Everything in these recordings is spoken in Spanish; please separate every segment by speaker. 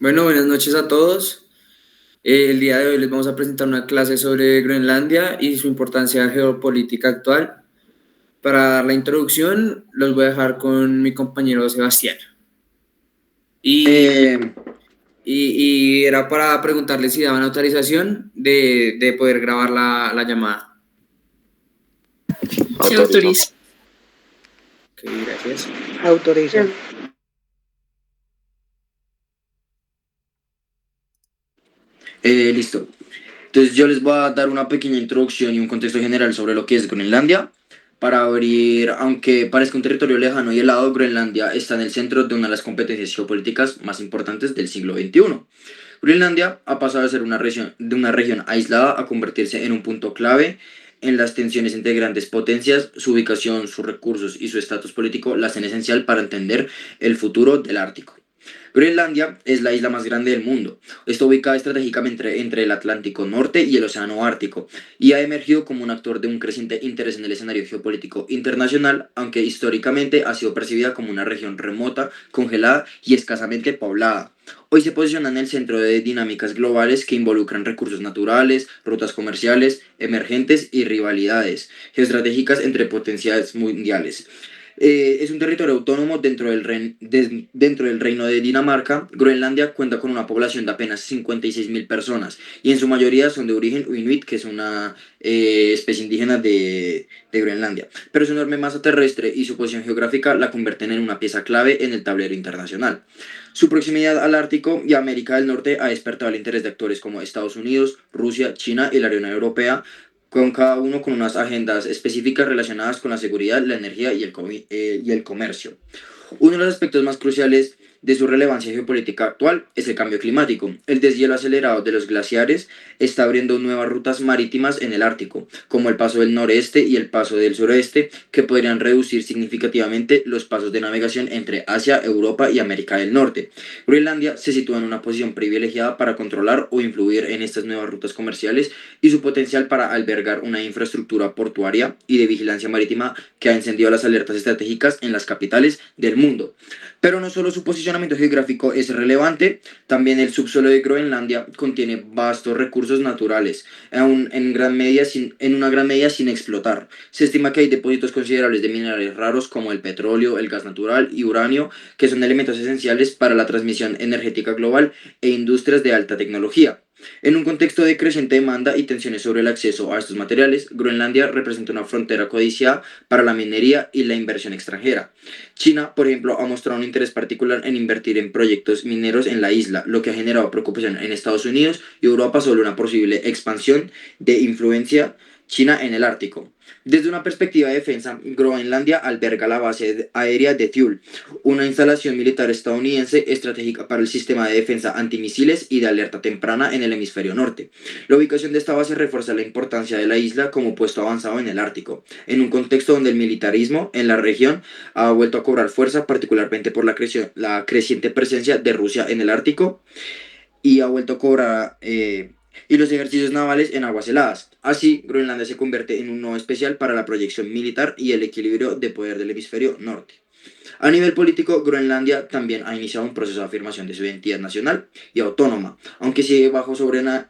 Speaker 1: Bueno, buenas noches a todos. El día de hoy les vamos a presentar una clase sobre Groenlandia y su importancia geopolítica actual. Para dar la introducción, los voy a dejar con mi compañero Sebastián. Y,
Speaker 2: Eh,
Speaker 1: y era para preguntarles si daban autorización de poder grabar la llamada.
Speaker 3: Se
Speaker 2: Autorizo.
Speaker 3: autoriza.
Speaker 1: Ok, gracias.
Speaker 4: Autorizo.
Speaker 2: Listo. Entonces yo les voy a dar una pequeña introducción y un contexto general sobre lo que es Groenlandia. Para abrir, aunque parezca un territorio lejano y helado, Groenlandia está en el centro de una de las competencias geopolíticas más importantes del siglo XXI. Groenlandia ha pasado de ser de una región aislada a convertirse en un punto clave en las tensiones entre grandes potencias. Su ubicación, sus recursos y su estatus político la hacen esencial para entender el futuro del Ártico. Groenlandia es la isla más grande del mundo. Está ubicada estratégicamente entre el Atlántico Norte y el Océano Ártico y ha emergido como un actor de un creciente interés en el escenario geopolítico internacional, aunque históricamente ha sido percibida como una región remota, congelada y escasamente poblada. Hoy se posiciona en el centro de dinámicas globales que involucran recursos naturales, rutas comerciales, emergentes y rivalidades geoestratégicas entre potencias mundiales. Es un territorio autónomo dentro del reino de Dinamarca. Groenlandia cuenta con una población de apenas 56.000 personas y en su mayoría son de origen inuit, que es una especie indígena de Groenlandia. Pero su enorme masa terrestre y su posición geográfica la convierten en una pieza clave en el tablero internacional. Su proximidad al Ártico y a América del Norte ha despertado el interés de actores como Estados Unidos, Rusia, China y la Unión Europea, con cada uno con unas agendas específicas relacionadas con la seguridad, la energía y el comercio. Uno de los aspectos más cruciales de su relevancia geopolítica actual es el cambio climático. El deshielo acelerado de los glaciares está abriendo nuevas rutas marítimas en el Ártico, como el paso del noreste y el paso del sureste, que podrían reducir significativamente los pasos de navegación entre Asia, Europa y América del Norte. Groenlandia se sitúa en una posición privilegiada para controlar o influir en estas nuevas rutas comerciales, y su potencial para albergar una infraestructura portuaria y de vigilancia marítima que ha encendido las alertas estratégicas en las capitales del mundo. Pero no solo su posicionamiento geográfico es relevante, también el subsuelo de Groenlandia contiene vastos recursos naturales, aún en una gran medida sin explotar. Se estima que hay depósitos considerables de minerales raros como el petróleo, el gas natural y uranio, que son elementos esenciales para la transmisión energética global e industrias de alta tecnología. En un contexto de creciente demanda y tensiones sobre el acceso a estos materiales, Groenlandia representa una frontera codiciada para la minería y la inversión extranjera. China, por ejemplo, ha mostrado un interés particular en invertir en proyectos mineros en la isla, lo que ha generado preocupación en Estados Unidos y Europa sobre una posible expansión de influencia china en el Ártico. Desde una perspectiva de defensa, Groenlandia alberga la base aérea de Thule, una instalación militar estadounidense estratégica para el sistema de defensa antimisiles y de alerta temprana en el hemisferio norte. La ubicación de esta base refuerza la importancia de la isla como puesto avanzado en el Ártico, en un contexto donde el militarismo en la región ha vuelto a cobrar fuerza, particularmente por la creciente presencia de Rusia en el Ártico, y ha vuelto a cobrar y los ejercicios navales en aguas heladas. Así, Groenlandia se convierte en un nodo especial para la proyección militar y el equilibrio de poder del hemisferio norte. A nivel político, Groenlandia también ha iniciado un proceso de afirmación de su identidad nacional y autónoma, aunque sigue bajo soberanía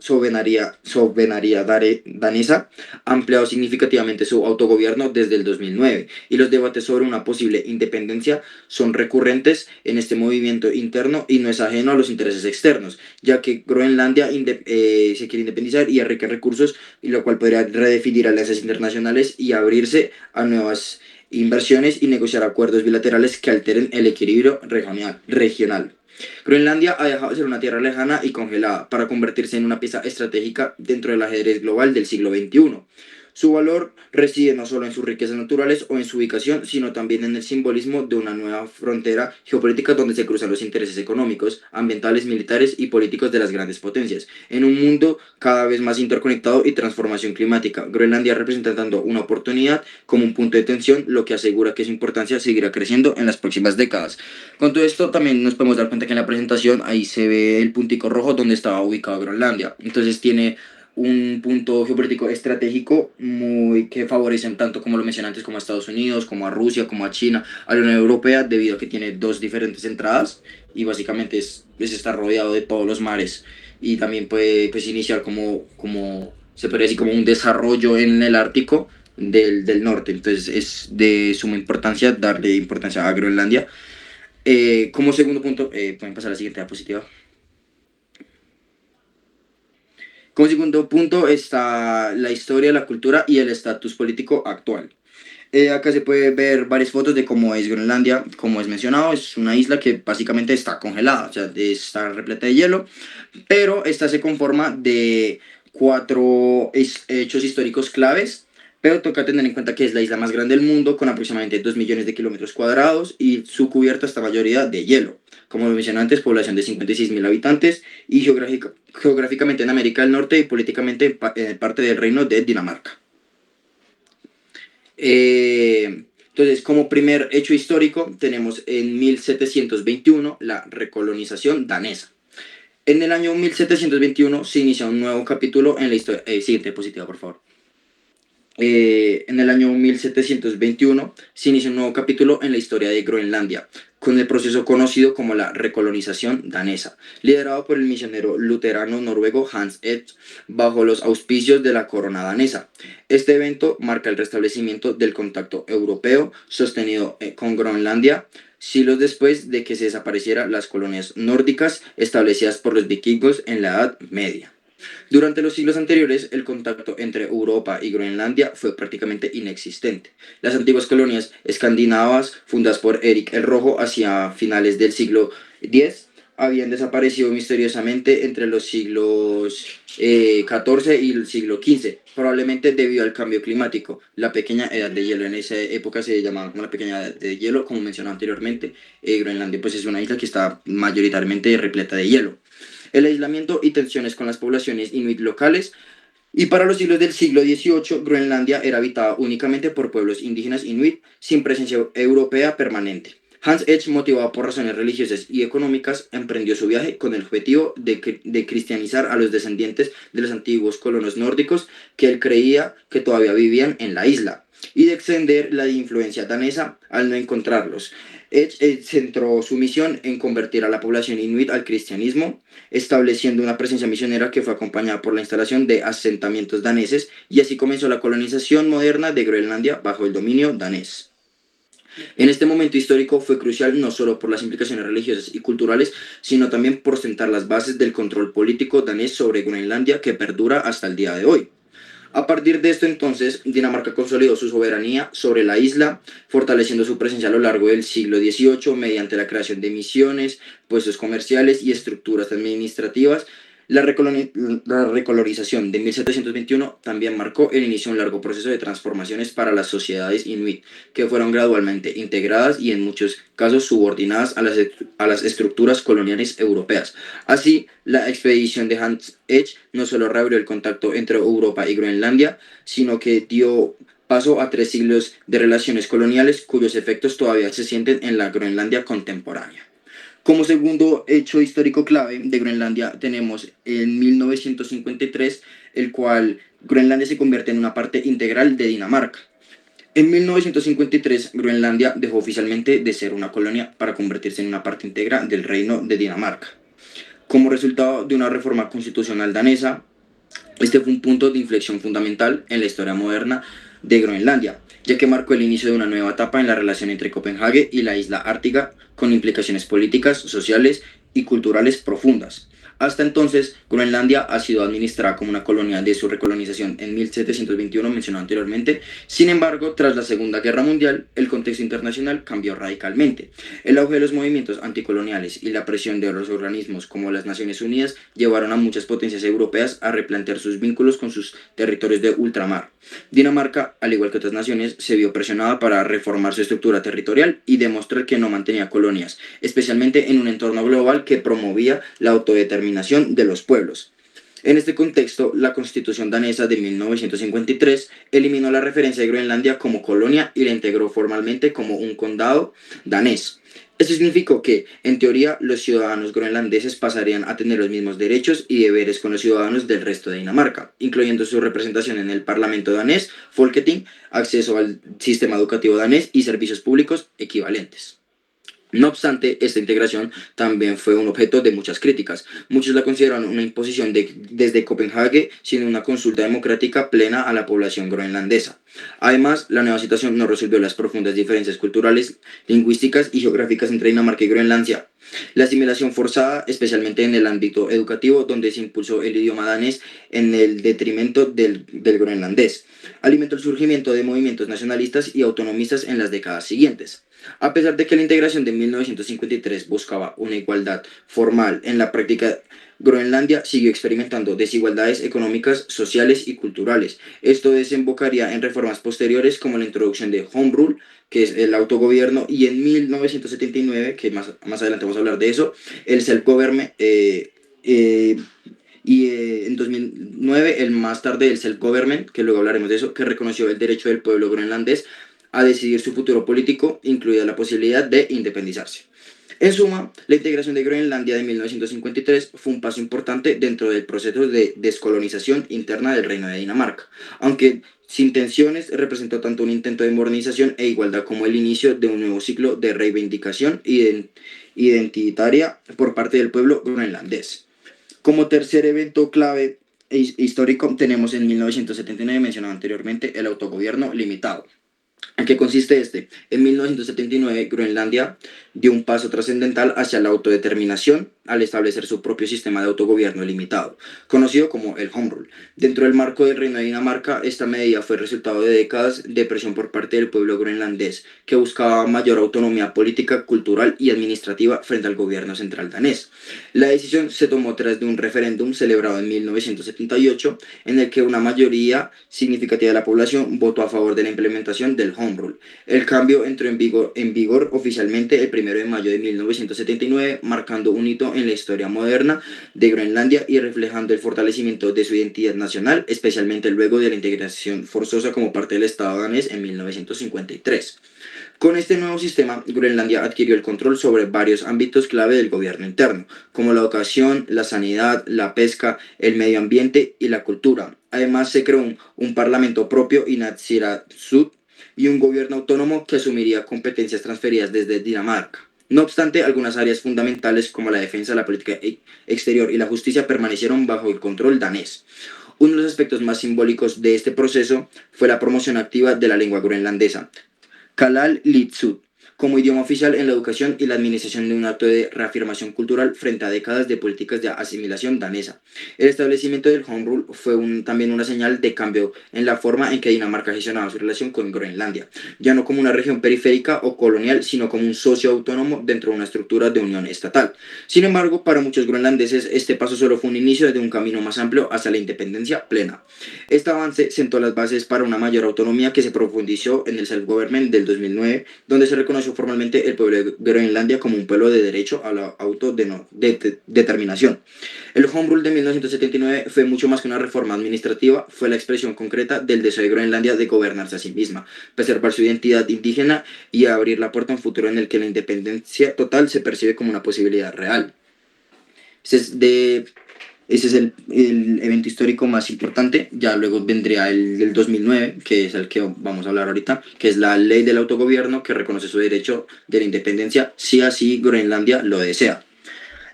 Speaker 2: danesa. Ha ampliado significativamente su autogobierno desde el 2009, y los debates sobre una posible independencia son recurrentes en este movimiento interno y no es ajeno a los intereses externos, ya que Groenlandia se quiere independizar y es rica en recursos, y lo cual podría redefinir alianzas internacionales y abrirse a nuevas inversiones y negociar acuerdos bilaterales que alteren el equilibrio regional. Groenlandia ha dejado de ser una tierra lejana y congelada para convertirse en una pieza estratégica dentro del ajedrez global del siglo XXI. Su valor reside no solo en sus riquezas naturales o en su ubicación, sino también en el simbolismo de una nueva frontera geopolítica donde se cruzan los intereses económicos, ambientales, militares y políticos de las grandes potencias. En un mundo cada vez más interconectado y transformación climática, Groenlandia representa tanto una oportunidad como un punto de tensión, lo que asegura que su importancia seguirá creciendo en las próximas décadas. Con todo esto también nos podemos dar cuenta que en la presentación ahí se ve el puntico rojo donde estaba ubicado Groenlandia. Entonces tiene un punto geopolítico estratégico muy que favorecen tanto como lo mencioné antes como a Estados Unidos, como a Rusia, como a China, a la Unión Europea, debido a que tiene dos diferentes entradas y básicamente es estar rodeado de todos los mares y también puede pues, iniciar como se podría decir como un desarrollo en el Ártico del norte. Entonces es de suma importancia darle importancia a Groenlandia. Como segundo punto, pueden pasar a la siguiente diapositiva. Como segundo punto está la historia, la cultura y el estatus político actual. Acá se puede ver varias fotos de cómo es Groenlandia. Como es mencionado, es una isla que básicamente está congelada, o sea, está repleta de hielo, pero esta se conforma de cuatro hechos históricos claves. Pero toca tener en cuenta que es la isla más grande del mundo, con aproximadamente 2 millones de kilómetros cuadrados y su cubierta está mayoría de hielo. Como lo mencioné antes, población de 56.000 habitantes y geográficamente en América del Norte y políticamente parte del reino de Dinamarca. Entonces, como primer hecho histórico, tenemos en 1721 la recolonización danesa. En el año 1721 se inicia un nuevo capítulo en la historia. Siguiente diapositiva, por favor. En el año 1721 se inicia un nuevo capítulo en la historia de Groenlandia, con el proceso conocido como la recolonización danesa, liderado por el misionero luterano noruego Hans Edge, bajo los auspicios de la corona danesa. Este evento marca el restablecimiento del contacto europeo sostenido con Groenlandia, siglos después de que se desaparecieran las colonias nórdicas establecidas por los vikingos en la Edad Media. Durante los siglos anteriores, el contacto entre Europa y Groenlandia fue prácticamente inexistente. Las antiguas colonias escandinavas, fundadas por Eric el Rojo hacia finales del siglo X, habían desaparecido misteriosamente entre los siglos XIV y el siglo XV, probablemente debido al cambio climático. La pequeña edad de hielo en esa época se llamaba como la pequeña edad de hielo, como mencioné anteriormente. Groenlandia pues es una isla que está mayoritariamente repleta de hielo. El aislamiento y tensiones con las poblaciones inuit locales, y para los siglos del siglo XVIII, Groenlandia era habitada únicamente por pueblos indígenas inuit sin presencia europea permanente. Hans Edge, motivado por razones religiosas y económicas, emprendió su viaje con el objetivo de cristianizar a los descendientes de los antiguos colonos nórdicos que él creía que todavía vivían en la isla, y de extender la influencia danesa al no encontrarlos. Edge centró su misión en convertir a la población inuit al cristianismo, estableciendo una presencia misionera que fue acompañada por la instalación de asentamientos daneses, y así comenzó la colonización moderna de Groenlandia bajo el dominio danés. En este momento histórico fue crucial no solo por las implicaciones religiosas y culturales, sino también por sentar las bases del control político danés sobre Groenlandia que perdura hasta el día de hoy. A partir de esto entonces, Dinamarca consolidó su soberanía sobre la isla, fortaleciendo su presencia a lo largo del siglo XVIII mediante la creación de misiones, puestos comerciales y estructuras administrativas. La recolonización de 1721 también marcó el inicio de un largo proceso de transformaciones para las sociedades inuit, que fueron gradualmente integradas y en muchos casos subordinadas a las estructuras coloniales europeas. Así, la expedición de Hans Edge no solo reabrió el contacto entre Europa y Groenlandia, sino que dio paso a 3 siglos de relaciones coloniales cuyos efectos todavía se sienten en la Groenlandia contemporánea. Como segundo hecho histórico clave de Groenlandia tenemos en 1953, el cual Groenlandia se convierte en una parte integral de Dinamarca. En 1953, Groenlandia dejó oficialmente de ser una colonia para convertirse en una parte íntegra del reino de Dinamarca. Como resultado de una reforma constitucional danesa, este fue un punto de inflexión fundamental en la historia moderna de Groenlandia, ya que marcó el inicio de una nueva etapa en la relación entre Copenhague y la isla ártica, con implicaciones políticas, sociales y culturales profundas. Hasta entonces, Groenlandia ha sido administrada como una colonia de su recolonización en 1721 mencionado anteriormente. Sin embargo, tras la Segunda Guerra Mundial, el contexto internacional cambió radicalmente. El auge de los movimientos anticoloniales y la presión de los organismos como las Naciones Unidas llevaron a muchas potencias europeas a replantear sus vínculos con sus territorios de ultramar. Dinamarca, al igual que otras naciones, se vio presionada para reformar su estructura territorial y demostrar que no mantenía colonias, especialmente en un entorno global que promovía la autodeterminación de los pueblos. En este contexto, la Constitución danesa de 1953 eliminó la referencia de Groenlandia como colonia y la integró formalmente como un condado danés. Esto significó que, en teoría, los ciudadanos groenlandeses pasarían a tener los mismos derechos y deberes con los ciudadanos del resto de Dinamarca, incluyendo su representación en el Parlamento danés, Folketing, acceso al sistema educativo danés y servicios públicos equivalentes. No obstante, esta integración también fue un objeto de muchas críticas. Muchos la consideran una imposición desde Copenhague, sin una consulta democrática plena a la población groenlandesa. Además, la nueva situación no resolvió las profundas diferencias culturales, lingüísticas y geográficas entre Dinamarca y Groenlandia. La asimilación forzada, especialmente en el ámbito educativo, donde se impulsó el idioma danés en el detrimento del groenlandés, alimentó el surgimiento de movimientos nacionalistas y autonomistas en las décadas siguientes. A pesar de que la integración de 1953 buscaba una igualdad formal, en la práctica Groenlandia siguió experimentando desigualdades económicas, sociales y culturales. Esto desembocaría en reformas posteriores como la introducción de Home Rule, que es el autogobierno, y en 1979, que más adelante vamos a hablar de eso, el self-government, en 2009, el más tarde el self-government, que luego hablaremos de eso, que reconoció el derecho del pueblo groenlandés a decidir su futuro político, incluida la posibilidad de independizarse. En suma, la integración de Groenlandia de 1953 fue un paso importante dentro del proceso de descolonización interna del Reino de Dinamarca, aunque sin tensiones representó tanto un intento de modernización e igualdad como el inicio de un nuevo ciclo de reivindicación identitaria por parte del pueblo groenlandés. Como tercer evento clave histórico tenemos en 1979, mencionado anteriormente, el autogobierno limitado. ¿En qué consiste este? En 1979, Groenlandia dio un paso trascendental hacia la autodeterminación al establecer su propio sistema de autogobierno limitado, conocido como el Home Rule. Dentro del marco del Reino de Dinamarca, esta medida fue resultado de décadas de presión por parte del pueblo groenlandés, que buscaba mayor autonomía política, cultural y administrativa frente al gobierno central danés. La decisión se tomó tras de un referéndum celebrado en 1978, en el que una mayoría significativa de la población votó a favor de la implementación del Home Rule. El cambio entró en vigor oficialmente el 1 de mayo de 1979, marcando un hito en la historia moderna de Groenlandia y reflejando el fortalecimiento de su identidad nacional, especialmente luego de la integración forzosa como parte del Estado danés en 1953. Con este nuevo sistema, Groenlandia adquirió el control sobre varios ámbitos clave del gobierno interno, como la educación, la sanidad, la pesca, el medio ambiente y la cultura. Además, se creó un parlamento propio, Inatsisartut, y un gobierno autónomo que asumiría competencias transferidas desde Dinamarca. No obstante, algunas áreas fundamentales como la defensa, la política exterior y la justicia permanecieron bajo el control danés. Uno de los aspectos más simbólicos de este proceso fue la promoción activa de la lengua groenlandesa, Kalaallit, como idioma oficial en la educación y la administración de un acto de reafirmación cultural frente a décadas de políticas de asimilación danesa. El establecimiento del Home Rule fue también una señal de cambio en la forma en que Dinamarca gestionaba su relación con Groenlandia, ya no como una región periférica o colonial, sino como un socio autónomo dentro de una estructura de unión estatal. Sin embargo, para muchos groenlandeses, este paso solo fue un inicio de un camino más amplio hacia la independencia plena. Este avance sentó las bases para una mayor autonomía que se profundizó en el self-government del 2009, donde se reconoció formalmente el pueblo de Groenlandia como un pueblo de derecho a la autodeterminación. El Home Rule de 1979 fue mucho más que una reforma administrativa, fue la expresión concreta del deseo de Groenlandia de gobernarse a sí misma, preservar su identidad indígena y abrir la puerta a un futuro en el que la independencia total se percibe como una posibilidad real. Ese es el evento histórico más importante. Ya luego vendría el del 2009, que es el que vamos a hablar ahorita, que es la ley del autogobierno que reconoce su derecho de la independencia si así Groenlandia lo desea.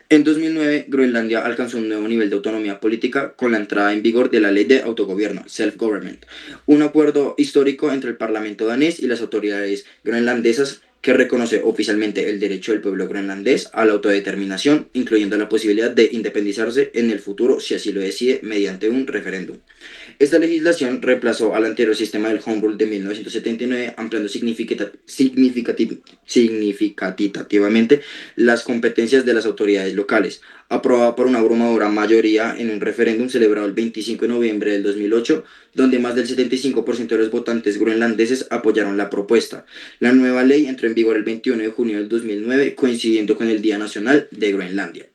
Speaker 2: En 2009, Groenlandia alcanzó un nuevo nivel de autonomía política con la entrada en vigor de la Ley de Autogobierno, Self-Government, un acuerdo histórico entre el Parlamento danés y las autoridades groenlandesas que reconoce oficialmente el derecho del pueblo groenlandés a la autodeterminación, incluyendo la posibilidad de independizarse en el futuro si así lo decide mediante un referéndum. Esta legislación reemplazó al anterior sistema del Home Rule de 1979, ampliando significativamente las competencias de las autoridades locales. Aprobada por una abrumadora mayoría en un referéndum celebrado el 25 de noviembre del 2008, donde más del 75% de los votantes groenlandeses apoyaron la propuesta. La nueva ley entró vigor el 21 de junio del 2009, coincidiendo con el Día Nacional de Groenlandia.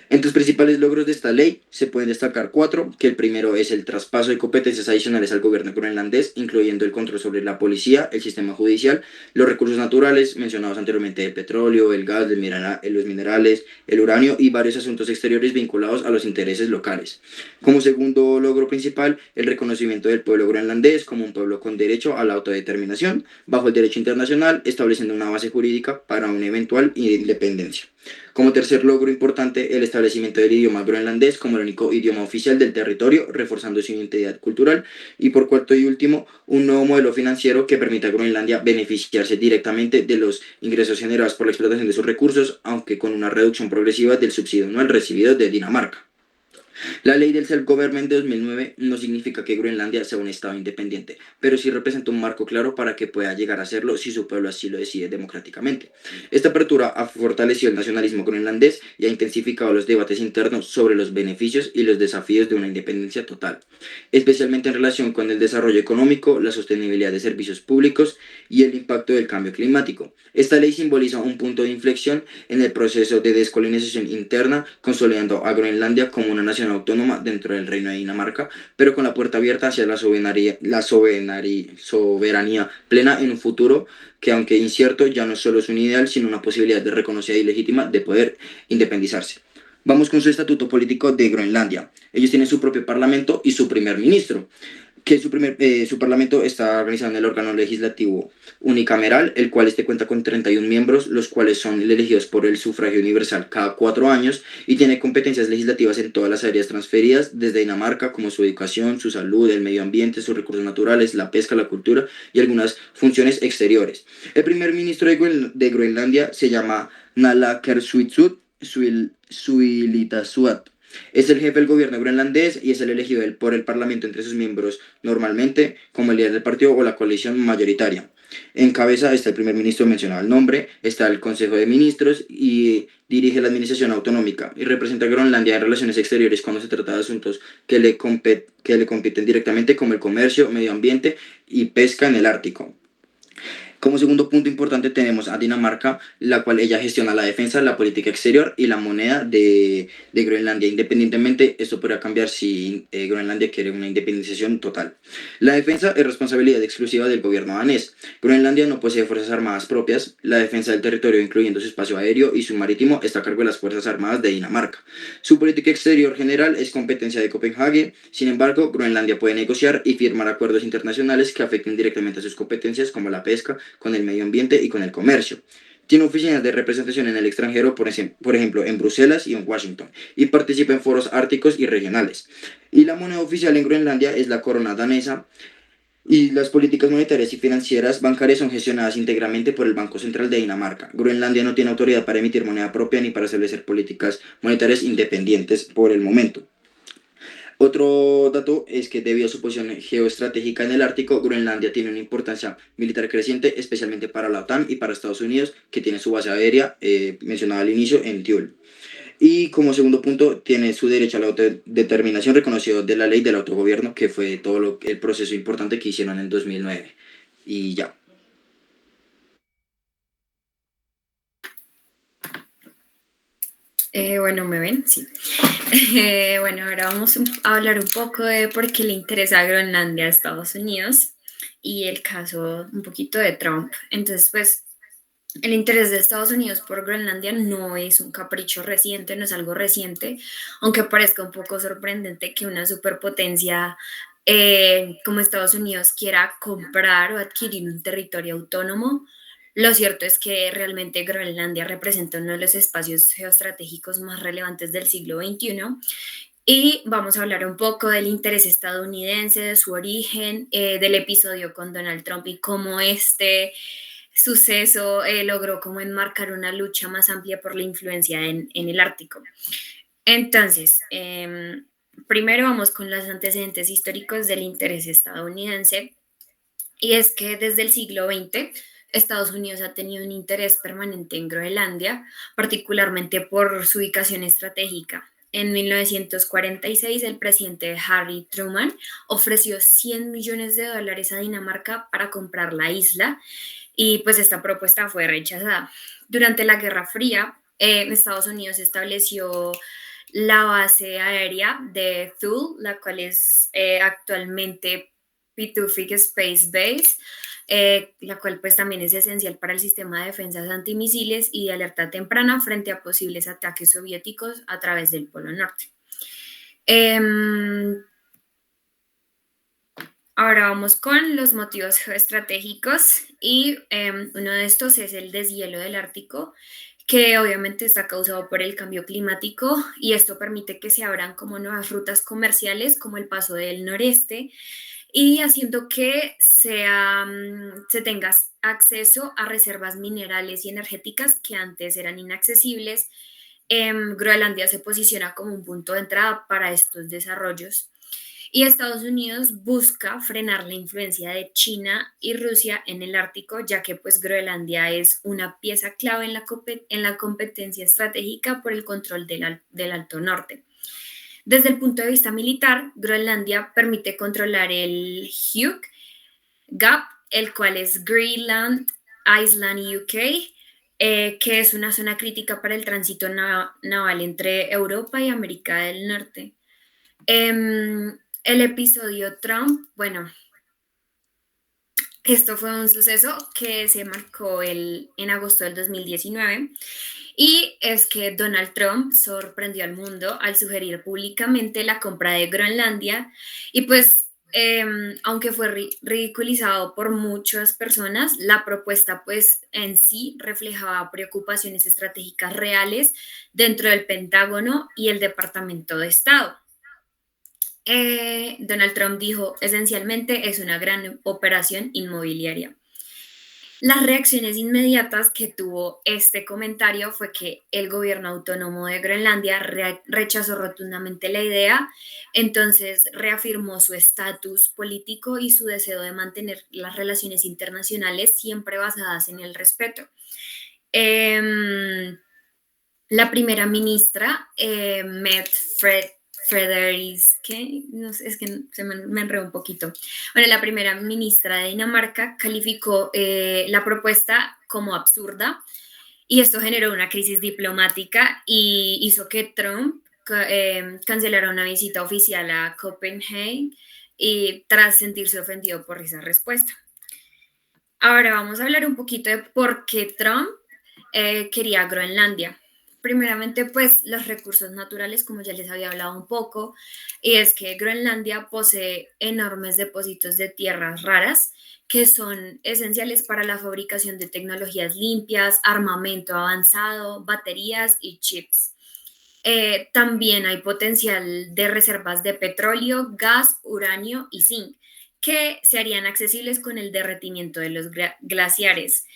Speaker 2: Entre los principales logros de esta ley se pueden destacar cuatro, que el primero es el traspaso de competencias adicionales al gobierno groenlandés, incluyendo el control sobre la policía, el sistema judicial, los recursos naturales mencionados anteriormente, el petróleo, el gas, los minerales, el uranio y varios asuntos exteriores vinculados a los intereses locales. Como segundo logro principal, el reconocimiento del pueblo groenlandés como un pueblo con derecho a la autodeterminación bajo el derecho internacional, estableciendo una base jurídica para una eventual independencia. Como tercer logro importante, el establecimiento del idioma groenlandés como el único idioma oficial del territorio, reforzando su identidad cultural. Y por cuarto y último, un nuevo modelo financiero que permita a Groenlandia beneficiarse directamente de los ingresos generados por la explotación de sus recursos, aunque con una reducción progresiva del subsidio anual recibido de Dinamarca. La ley del Self-Government de 2009 no significa que Groenlandia sea un estado independiente, pero sí representa un marco claro para que pueda llegar a serlo si su pueblo así lo decide democráticamente. Esta apertura ha fortalecido el nacionalismo groenlandés y ha intensificado los debates internos sobre los beneficios y los desafíos de una independencia total, especialmente en relación con el desarrollo económico, la sostenibilidad de servicios públicos y el impacto del cambio climático. Esta ley simboliza un punto de inflexión en el proceso de descolonización interna, consolidando a Groenlandia como una nación autónoma dentro del Reino de Dinamarca, pero con la puerta abierta hacia la soberanía plena en un futuro que, aunque incierto, ya no es solo un ideal, sino una posibilidad de reconocida y legítima de poder independizarse. Vamos con su estatuto político de Groenlandia. Ellos tienen su propio parlamento y su primer ministro, que su parlamento está organizado en el órgano legislativo unicameral, el cual cuenta con 31 miembros, los cuales son elegidos por el sufragio universal cada 4 años y tiene competencias legislativas en todas las áreas transferidas desde Dinamarca, como su educación, su salud, el medio ambiente, sus recursos naturales, la pesca, la cultura y algunas funciones exteriores. El primer ministro de Groenlandia se llama Nalakersuitsut Suilitasuat. Es el jefe del gobierno groenlandés y es el elegido por el parlamento entre sus miembros normalmente como el líder del partido o la coalición mayoritaria. En cabeza está el primer ministro mencionado al nombre, está el Consejo de Ministros y dirige la administración autonómica y representa a Groenlandia en relaciones exteriores cuando se trata de asuntos que le compiten directamente como el comercio, medio ambiente y pesca en el Ártico. Como segundo punto importante tenemos a Dinamarca, la cual ella gestiona la defensa, la política exterior y la moneda de Groenlandia. Independientemente, esto podrá cambiar si Groenlandia quiere una independización total. La defensa es responsabilidad exclusiva del gobierno danés. Groenlandia no posee fuerzas armadas propias. La defensa del territorio, incluyendo su espacio aéreo y su marítimo, está a cargo de las Fuerzas Armadas de Dinamarca. Su política exterior general es competencia de Copenhague. Sin embargo, Groenlandia puede negociar y firmar acuerdos internacionales que afecten directamente a sus competencias, como la pesca, con el medio ambiente y con el comercio. Tiene oficinas de representación en el extranjero, por ejemplo, en Bruselas y en Washington, y participa en foros árticos y regionales. Y la moneda oficial en Groenlandia es la corona danesa, y las políticas monetarias y financieras bancarias son gestionadas íntegramente por el Banco Central de Dinamarca. Groenlandia no tiene autoridad para emitir moneda propia ni para establecer políticas monetarias independientes por el momento. Otro dato es que debido a su posición geoestratégica en el Ártico, Groenlandia tiene una importancia militar creciente, especialmente para la OTAN y para Estados Unidos, que tiene su base aérea, mencionada al inicio, en Thule. Y como segundo punto, tiene su derecho a la autodeterminación reconocido de la ley del autogobierno, que fue todo el proceso importante que hicieron en 2009. Y ya.
Speaker 3: Bueno, ¿me ven? Sí. Bueno, ahora vamos a hablar un poco de por qué le interesa Groenlandia a Estados Unidos y el caso un poquito de Trump. Entonces, pues, el interés de Estados Unidos por Groenlandia no es un capricho reciente, no es algo reciente, aunque parezca un poco sorprendente que una superpotencia como Estados Unidos quiera comprar o adquirir un territorio autónomo. Lo cierto es que realmente Groenlandia representa uno de los espacios geoestratégicos más relevantes del siglo XXI y vamos a hablar un poco del interés estadounidense, de su origen, del episodio con Donald Trump y cómo este suceso logró como enmarcar una lucha más amplia por la influencia en el Ártico. Entonces, primero vamos con los antecedentes históricos del interés estadounidense. Y es que desde el siglo XX, Estados Unidos ha tenido un interés permanente en Groenlandia, particularmente por su ubicación estratégica. En 1946, el presidente Harry Truman ofreció $100 millones a Dinamarca para comprar la isla y pues esta propuesta fue rechazada. Durante la Guerra Fría, Estados Unidos estableció la base aérea de Thule, la cual es actualmente Pituffik Space Base, la cual pues también es esencial para el sistema de defensas antimisiles y de alerta temprana frente a posibles ataques soviéticos a través del Polo Norte. Ahora vamos con los motivos geoestratégicos y uno de estos es el deshielo del Ártico, que obviamente está causado por el cambio climático y esto permite que se abran como nuevas rutas comerciales como el paso del noreste y haciendo que se tenga acceso a reservas minerales y energéticas que antes eran inaccesibles. Groenlandia se posiciona como un punto de entrada para estos desarrollos. Y Estados Unidos busca frenar la influencia de China y Rusia en el Ártico, ya que pues Groenlandia es una pieza clave en la competencia estratégica por el control del Alto Norte. Desde el punto de vista militar, Groenlandia permite controlar el Hugh Gap, el cual es Greenland, Iceland y UK, que es una zona crítica para el tránsito naval entre Europa y América del Norte. El episodio Trump, bueno, esto fue un suceso que se marcó en agosto del 2019 y es que Donald Trump sorprendió al mundo al sugerir públicamente la compra de Groenlandia y pues aunque fue ridiculizado por muchas personas, la propuesta pues en sí reflejaba preocupaciones estratégicas reales dentro del Pentágono y el Departamento de Estado. Donald Trump dijo, esencialmente es una gran operación inmobiliaria. Las reacciones inmediatas que tuvo este comentario fue que el gobierno autónomo de Groenlandia rechazó rotundamente la idea, entonces reafirmó su estatus político y su deseo de mantener las relaciones internacionales siempre basadas en el respeto. La primera ministra, Mette Frederiksen, no sé, es que se me enredó un poquito. Bueno, la primera ministra de Dinamarca calificó la propuesta como absurda y esto generó una crisis diplomática y hizo que Trump cancelara una visita oficial a Copenhague y tras sentirse ofendido por esa respuesta. Ahora vamos a hablar un poquito de por qué Trump quería Groenlandia. Primeramente, pues los recursos naturales, como ya les había hablado un poco, y es que Groenlandia posee enormes depósitos de tierras raras que son esenciales para la fabricación de tecnologías limpias, armamento avanzado, baterías y chips. También hay potencial de reservas de petróleo, gas, uranio y zinc, que se harían accesibles con el derretimiento de los glaciares.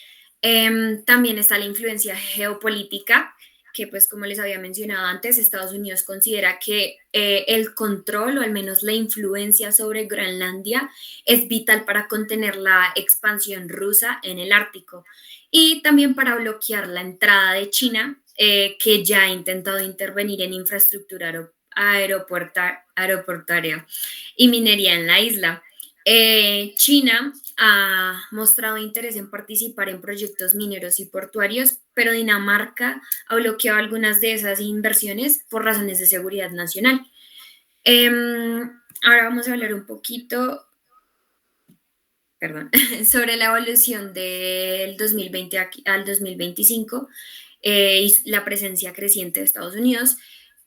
Speaker 3: También está la influencia geopolítica, que pues como les había mencionado antes, Estados Unidos considera que el control o al menos la influencia sobre Groenlandia es vital para contener la expansión rusa en el Ártico y también para bloquear la entrada de China, que ya ha intentado intervenir en infraestructura aeroportuaria y minería en la isla. China ha mostrado interés en participar en proyectos mineros y portuarios, pero Dinamarca ha bloqueado algunas de esas inversiones por razones de seguridad nacional. Ahora vamos a hablar un poquito, sobre la evolución del 2020 al 2025 y la presencia creciente de Estados Unidos.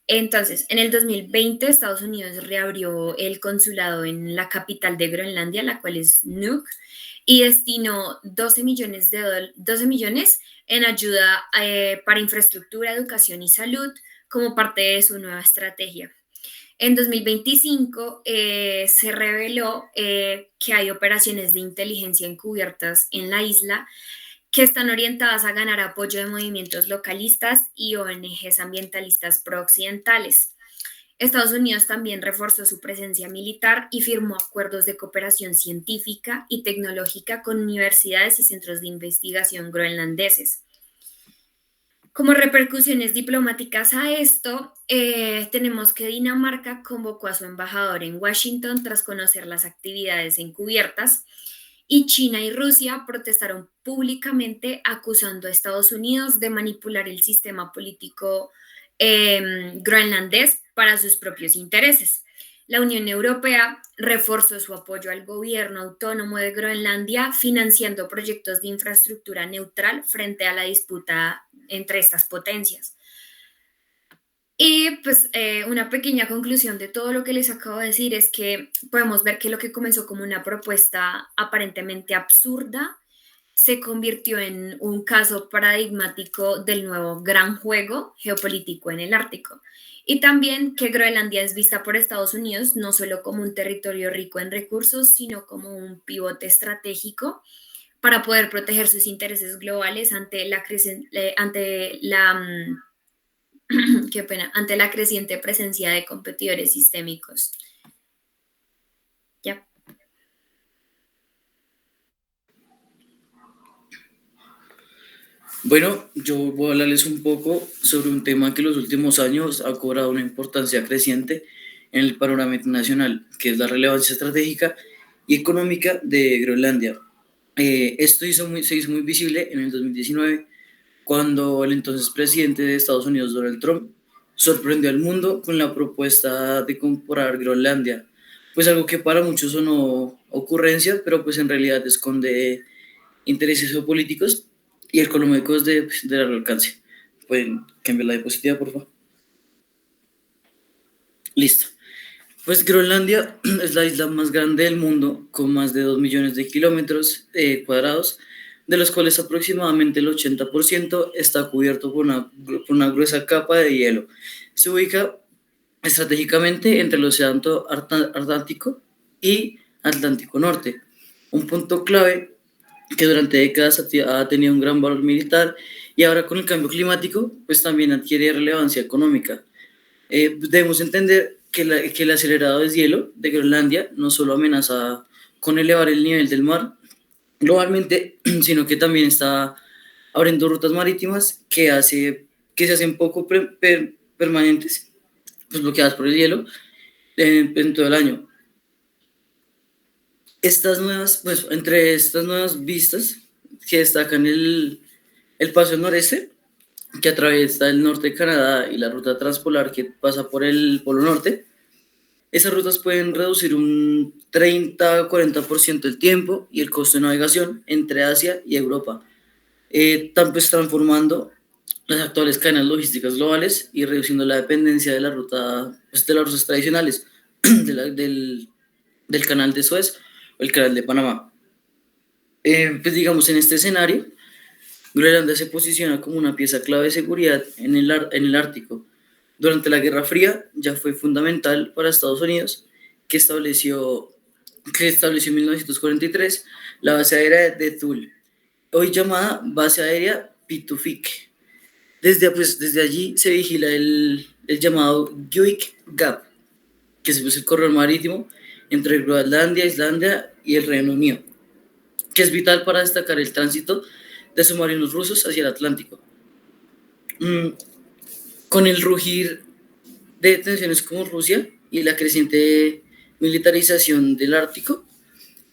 Speaker 3: Entonces, en el 2020, Estados Unidos reabrió el consulado en la capital de Groenlandia, la cual es Nuuk, y destinó 12 millones en ayuda para infraestructura, educación y salud como parte de su nueva estrategia. En 2025 se reveló que hay operaciones de inteligencia encubiertas en la isla que están orientadas a ganar apoyo de movimientos localistas y ONGs ambientalistas pro-occidentales. Estados Unidos también reforzó su presencia militar y firmó acuerdos de cooperación científica y tecnológica con universidades y centros de investigación groenlandeses. Como repercusiones diplomáticas a esto, tenemos que Dinamarca convocó a su embajador en Washington tras conocer las actividades encubiertas y China y Rusia protestaron públicamente acusando a Estados Unidos de manipular el sistema político groenlandés para sus propios intereses. La Unión Europea reforzó su apoyo al gobierno autónomo de Groenlandia, financiando proyectos de infraestructura neutral frente a la disputa entre estas potencias. Y pues una pequeña conclusión de todo lo que les acabo de decir es que podemos ver que lo que comenzó como una propuesta aparentemente absurda se convirtió en un caso paradigmático del nuevo gran juego geopolítico en el Ártico. Y también que Groenlandia es vista por Estados Unidos no solo como un territorio rico en recursos, sino como un pivote estratégico para poder proteger sus intereses globales qué pena, ante la creciente presencia de competidores sistémicos. Ya.
Speaker 4: Bueno, yo voy a hablarles un poco sobre un tema que en los últimos años ha cobrado una importancia creciente en el panorama internacional, que es la relevancia estratégica y económica de Groenlandia. Esto se hizo muy visible en el 2019, cuando el entonces presidente de Estados Unidos, Donald Trump, sorprendió al mundo con la propuesta de comprar Groenlandia. Pues algo que para muchos sonó ocurrencia, pero pues en realidad esconde intereses geopolíticos y económicos de largo alcance. Pueden cambiar la diapositiva, por favor. Listo. Pues Groenlandia es la isla más grande del mundo, con más de 2 millones de kilómetros cuadrados, de los cuales aproximadamente el 80% está cubierto por una gruesa capa de hielo. Se ubica estratégicamente entre el Océano Atlántico y Atlántico Norte, un punto clave que durante décadas ha tenido un gran valor militar y ahora con el cambio climático pues también adquiere relevancia económica. Debemos entender que el acelerado deshielo de Groenlandia no solo amenaza con elevar el nivel del mar globalmente, sino que también está abriendo rutas marítimas que se hacen poco permanentes, pues bloqueadas por el hielo en todo el año. Entre estas nuevas vistas que destacan el paso noreste, que atraviesa el norte de Canadá, y la ruta transpolar que pasa por el Polo Norte, esas rutas pueden reducir un 30-40% el tiempo y el costo de navegación entre Asia y Europa, transformando las actuales cadenas logísticas globales y reduciendo la dependencia de las rutas tradicionales del canal de Suez o el canal de Panamá. Pues digamos, en este escenario, Groenlandia se posiciona como una pieza clave de seguridad en el Ártico. Durante la Guerra Fría ya fue fundamental para Estados Unidos, que estableció en 1943 la base aérea de Thule, hoy llamada Base Aérea Pituffik. Desde allí se vigila el llamado Guyuk Gap, que es el corredor marítimo entre Groenlandia, Islandia y el Reino Unido, que es vital para destacar el tránsito de submarinos rusos hacia el Atlántico. Con el rugir de tensiones con Rusia y la creciente militarización del Ártico,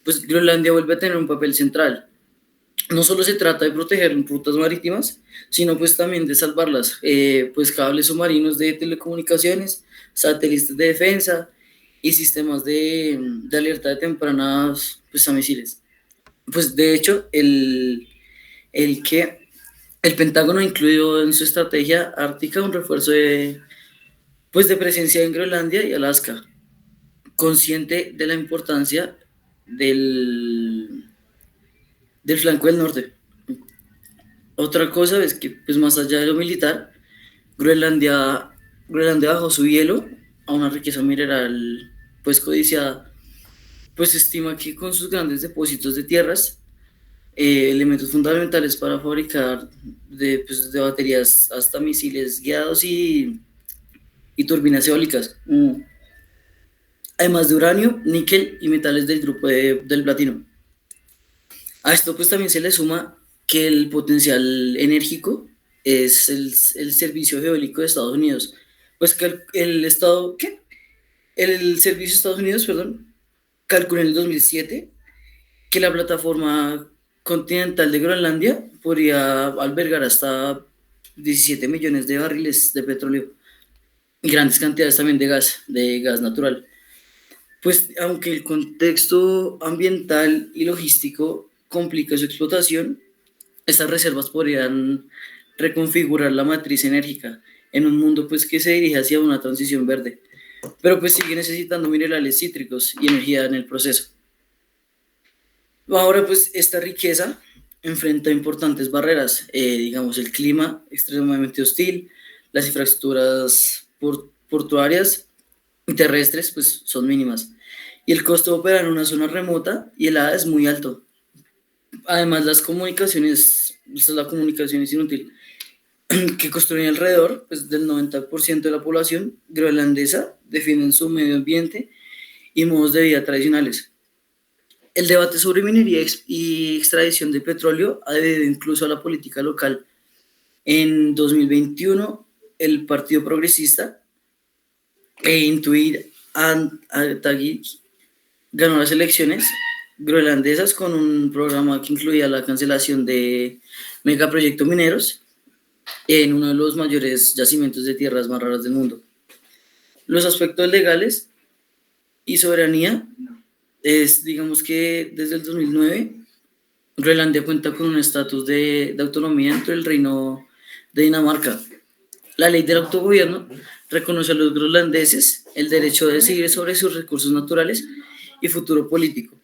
Speaker 4: pues Groenlandia vuelve a tener un papel central. No solo se trata de proteger rutas marítimas, sino pues también de salvarlas, pues cables submarinos de telecomunicaciones, satélites de defensa y sistemas de alerta de tempranas pues, a misiles. Pues de hecho, el Pentágono ha incluido en su estrategia ártica un refuerzo de presencia en Groenlandia y Alaska, consciente de la importancia del flanco del norte. Otra cosa es que, pues más allá de lo militar, Groenlandia bajo su hielo a una riqueza mineral pues codiciada. Pues se estima que con sus grandes depósitos de tierras, elementos fundamentales para fabricar de baterías hasta misiles guiados y turbinas eólicas, además de uranio, níquel y metales del grupo del platino. A esto pues también se le suma que el potencial enérgico es el servicio geológico de Estados Unidos, pues que el servicio de Estados Unidos, calculó en el 2007 que la plataforma continental de Groenlandia podría albergar hasta 17 millones de barriles de petróleo y grandes cantidades también de gas natural. Pues aunque el contexto ambiental y logístico complica su explotación, estas reservas podrían reconfigurar la matriz enérgica en un mundo pues que se dirige hacia una transición verde, pero pues sigue necesitando minerales cítricos y energía en el proceso. Ahora pues esta riqueza enfrenta importantes barreras, digamos el clima extremadamente hostil, las infraestructuras portuarias y terrestres pues son mínimas y el costo de operar en una zona remota y helada es muy alto. Además la comunicación es inútil, que construyen alrededor pues, del 90% de la población groenlandesa defienden su medio ambiente y modos de vida tradicionales. El debate sobre minería y extracción de petróleo ha debido incluso a la política local. En 2021, el Partido Progresista Intuit Ataqatigiit ganó las elecciones groenlandesas con un programa que incluía la cancelación de megaproyectos mineros en uno de los mayores yacimientos de tierras más raras del mundo. Los aspectos legales y soberanía es, digamos que desde el 2009, Groenlandia cuenta con un estatus de autonomía dentro del Reino de Dinamarca. La ley del autogobierno reconoce a los groenlandeses el derecho de decidir sobre sus recursos naturales y futuro político.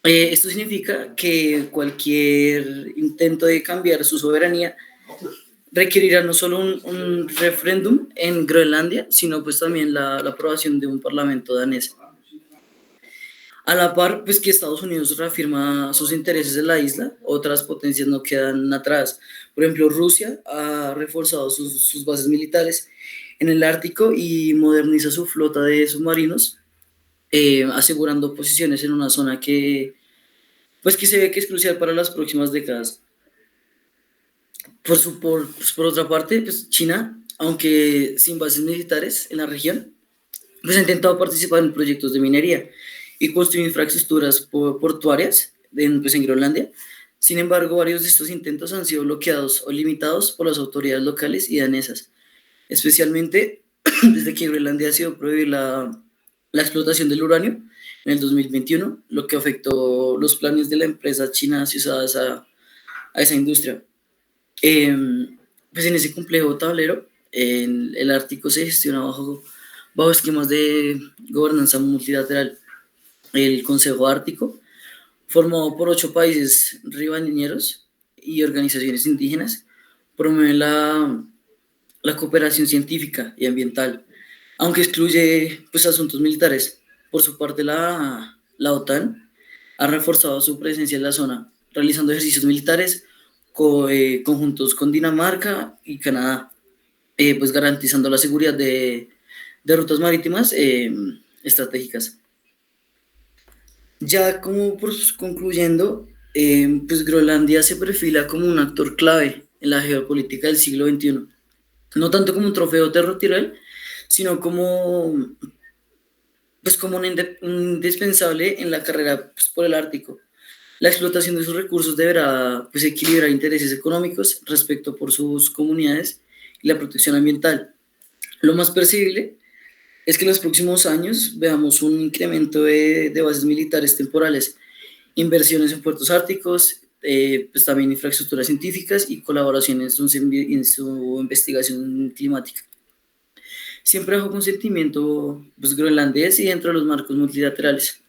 Speaker 4: Esto significa que cualquier intento de cambiar su soberanía requerirá no solo un referéndum en Groenlandia, sino pues también la aprobación de un parlamento danés. A la par, pues que Estados Unidos reafirma sus intereses en la isla, otras potencias no quedan atrás. Por ejemplo, Rusia ha reforzado sus bases militares en el Ártico y moderniza su flota de submarinos, asegurando posiciones en una zona que se ve que es crucial para las próximas décadas. Por otra parte, pues China, aunque sin bases militares en la región, pues ha intentado participar en proyectos de minería y construir infraestructuras portuarias en Groenlandia. Sin embargo, varios de estos intentos han sido bloqueados o limitados por las autoridades locales y danesas, especialmente desde que Groenlandia decidió prohibir la explotación del uranio en el 2021, lo que afectó los planes de la empresa china asociadas a esa industria. Pues en ese complejo tablero, el Ártico se gestiona bajo esquemas de gobernanza multilateral. El Consejo Ártico, formado por 8 países ribereños y organizaciones indígenas, promueve la cooperación científica y ambiental, aunque excluye pues, asuntos militares. Por su parte, la OTAN ha reforzado su presencia en la zona, realizando ejercicios militares conjuntos con Dinamarca y Canadá, pues garantizando la seguridad de rutas marítimas estratégicas. Ya como concluyendo, pues Groenlandia se perfila como un actor clave en la geopolítica del siglo XXI, no tanto como un trofeo territorial, sino como un indispensable en la carrera pues, por el Ártico. La explotación de sus recursos deberá pues, equilibrar intereses económicos respecto por sus comunidades y la protección ambiental. Lo más percibible es que en los próximos años veamos un incremento de bases militares temporales, inversiones en puertos árticos, pues también infraestructuras científicas y colaboraciones en su investigación climática. Siempre bajo consentimiento pues, groenlandés y dentro de los marcos multilaterales.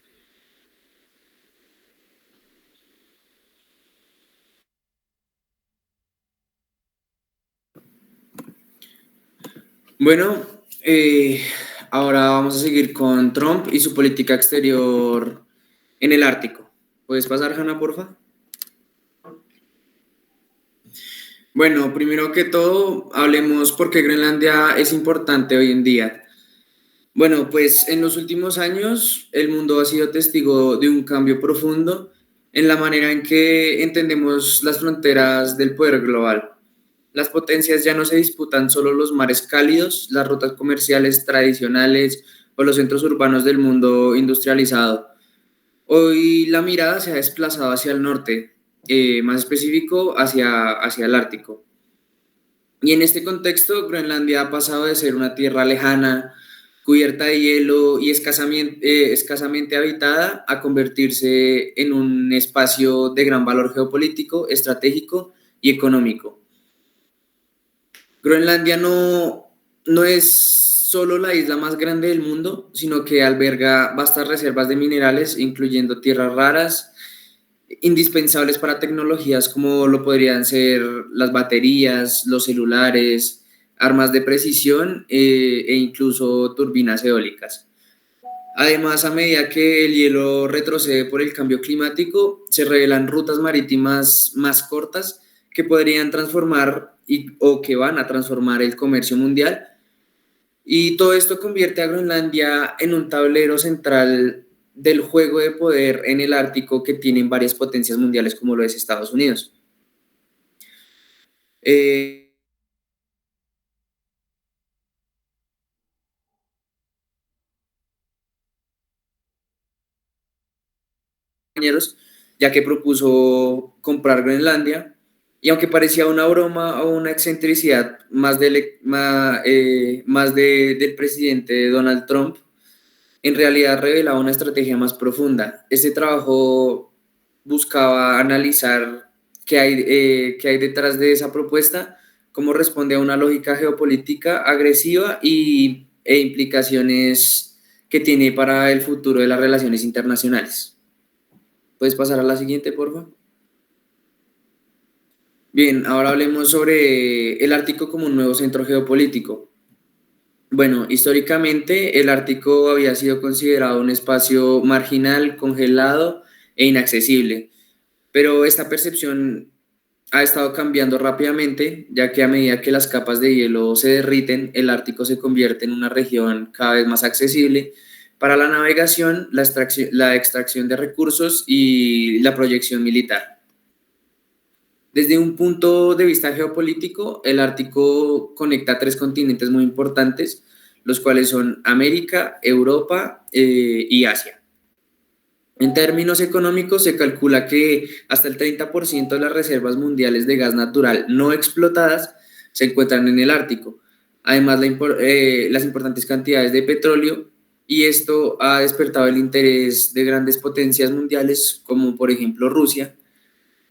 Speaker 1: Bueno, ahora vamos a seguir con Trump y su política exterior en el Ártico. ¿Puedes pasar, Hanna, porfa? Bueno, primero que todo, hablemos por qué Groenlandia es importante hoy en día. Bueno, pues en los últimos años el mundo ha sido testigo de un cambio profundo en la manera en que entendemos las fronteras del poder global. Las potencias ya no se disputan solo los mares cálidos, las rutas comerciales tradicionales o los centros urbanos del mundo industrializado. Hoy la mirada se ha desplazado hacia el norte, más específico hacia el Ártico. Y en este contexto, Groenlandia ha pasado de ser una tierra lejana, cubierta de hielo y escasamente habitada, a convertirse en un espacio de gran valor geopolítico, estratégico y económico. Groenlandia no es solo la isla más grande del mundo, sino que alberga vastas reservas de minerales, incluyendo tierras raras, indispensables para tecnologías como lo podrían ser las baterías, los celulares, armas de precisión e incluso turbinas eólicas. Además, a medida que el hielo retrocede por el cambio climático, se revelan rutas marítimas más cortas que podrían transformar o que van a transformar el comercio mundial. Y todo esto convierte a Groenlandia en un tablero central del juego de poder en el Ártico que tienen varias potencias mundiales como lo es Estados Unidos. Eh, Compañeros, ya que propuso comprar Groenlandia, y aunque parecía una broma o una excentricidad del presidente Donald Trump, en realidad revelaba una estrategia más profunda. Este trabajo buscaba analizar qué hay detrás de esa propuesta, cómo responde a una lógica geopolítica agresiva e implicaciones que tiene para el futuro de las relaciones internacionales. ¿Puedes pasar a la siguiente, por favor? Bien, ahora hablemos sobre el Ártico como un nuevo centro geopolítico. Bueno, históricamente el Ártico había sido considerado un espacio marginal, congelado e inaccesible, pero esta percepción ha estado cambiando rápidamente, ya que a medida que las capas de hielo se derriten, el Ártico se convierte en una región cada vez más accesible para la navegación, la extracción de recursos y la proyección militar. Desde un punto de vista geopolítico, el Ártico conecta tres continentes muy importantes, los cuales son América, Europa y Asia. En términos económicos, se calcula que hasta el 30% de las reservas mundiales de gas natural no explotadas se encuentran en el Ártico. Además, las importantes cantidades de petróleo, y esto ha despertado el interés de grandes potencias mundiales, como por ejemplo Rusia,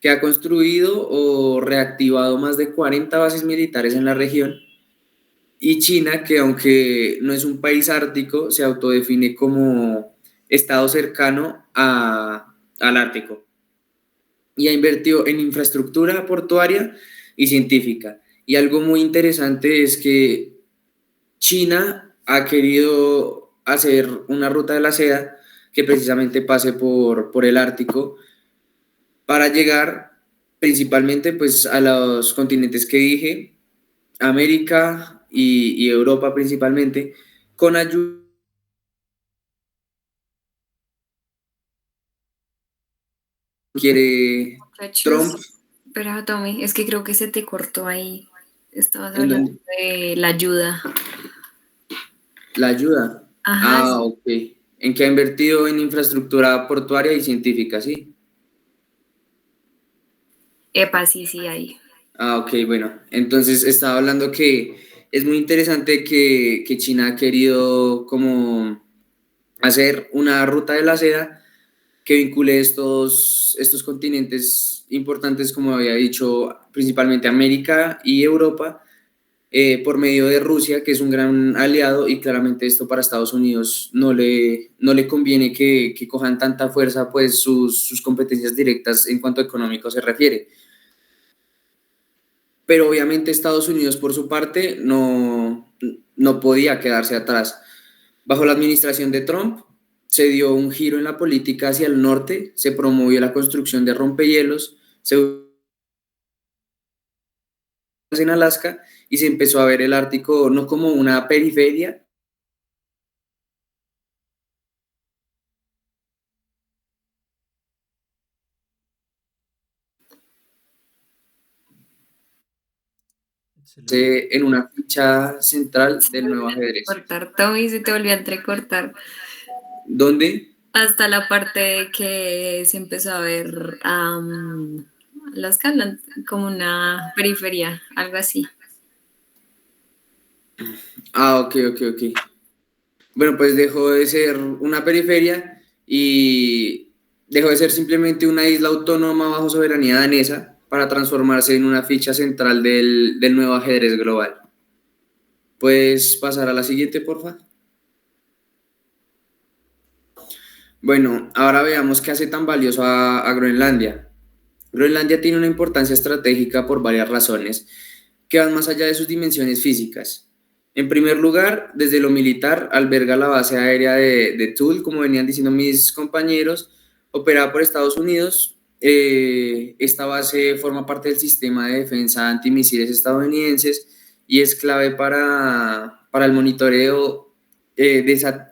Speaker 1: que ha construido o reactivado más de 40 bases militares en la región, y China, que aunque no es un país ártico, se autodefine como estado cercano al Ártico, y ha invertido en infraestructura portuaria y científica. Y algo muy interesante es que China ha querido hacer una ruta de la seda que precisamente pase por el Ártico, para llegar principalmente pues a los continentes que dije, América y Europa principalmente, con ayuda quiere Trump.
Speaker 3: Muchachos, espera, Tommy, es que creo que se te cortó ahí. Estabas
Speaker 1: ¿En
Speaker 3: hablando
Speaker 1: dónde?
Speaker 3: de la ayuda.
Speaker 1: La ayuda.
Speaker 3: Ajá,
Speaker 1: Ah, ok. En que ha invertido en infraestructura portuaria y científica, ¿sí?
Speaker 3: epa, sí, sí, ahí.
Speaker 1: Ah, ok, bueno. Entonces estaba hablando que es muy interesante que China ha querido como hacer una ruta de la seda que vincule estos continentes importantes, como había dicho, principalmente América y Europa, por medio de Rusia, que es un gran aliado, y claramente esto para Estados Unidos no le conviene que cojan tanta fuerza, pues sus competencias directas en cuanto a económico se refiere. Pero obviamente Estados Unidos, por su parte, no podía quedarse atrás. Bajo la administración de Trump, se dio un giro en la política hacia el norte, se promovió la construcción de rompehielos, en Alaska, y se empezó a ver el Ártico no como una periferia.
Speaker 5: Excelente.
Speaker 1: En una ficha central
Speaker 3: Se te
Speaker 1: del nuevo
Speaker 3: volvió a
Speaker 1: ajedrez.
Speaker 3: entrecortar, Tommy, se te volvió a entrecortar.
Speaker 1: ¿Dónde?
Speaker 3: hasta la parte que se empezó a ver las que hablan como una periferia, algo así.
Speaker 1: Ah, ok, ok, ok. Bueno, pues dejó de ser una periferia y dejó de ser simplemente una isla autónoma bajo soberanía danesa para transformarse en una ficha central del nuevo ajedrez global. ¿Puedes pasar a la siguiente, porfa? Bueno, ahora veamos qué hace tan valioso a Groenlandia. Groenlandia tiene una importancia estratégica por varias razones que van más allá de sus dimensiones físicas. En primer lugar, desde lo militar, alberga la base aérea de Thule, como venían diciendo mis compañeros, operada por Estados Unidos. Esta base forma parte del sistema de defensa antimisiles estadounidenses y es clave para el monitoreo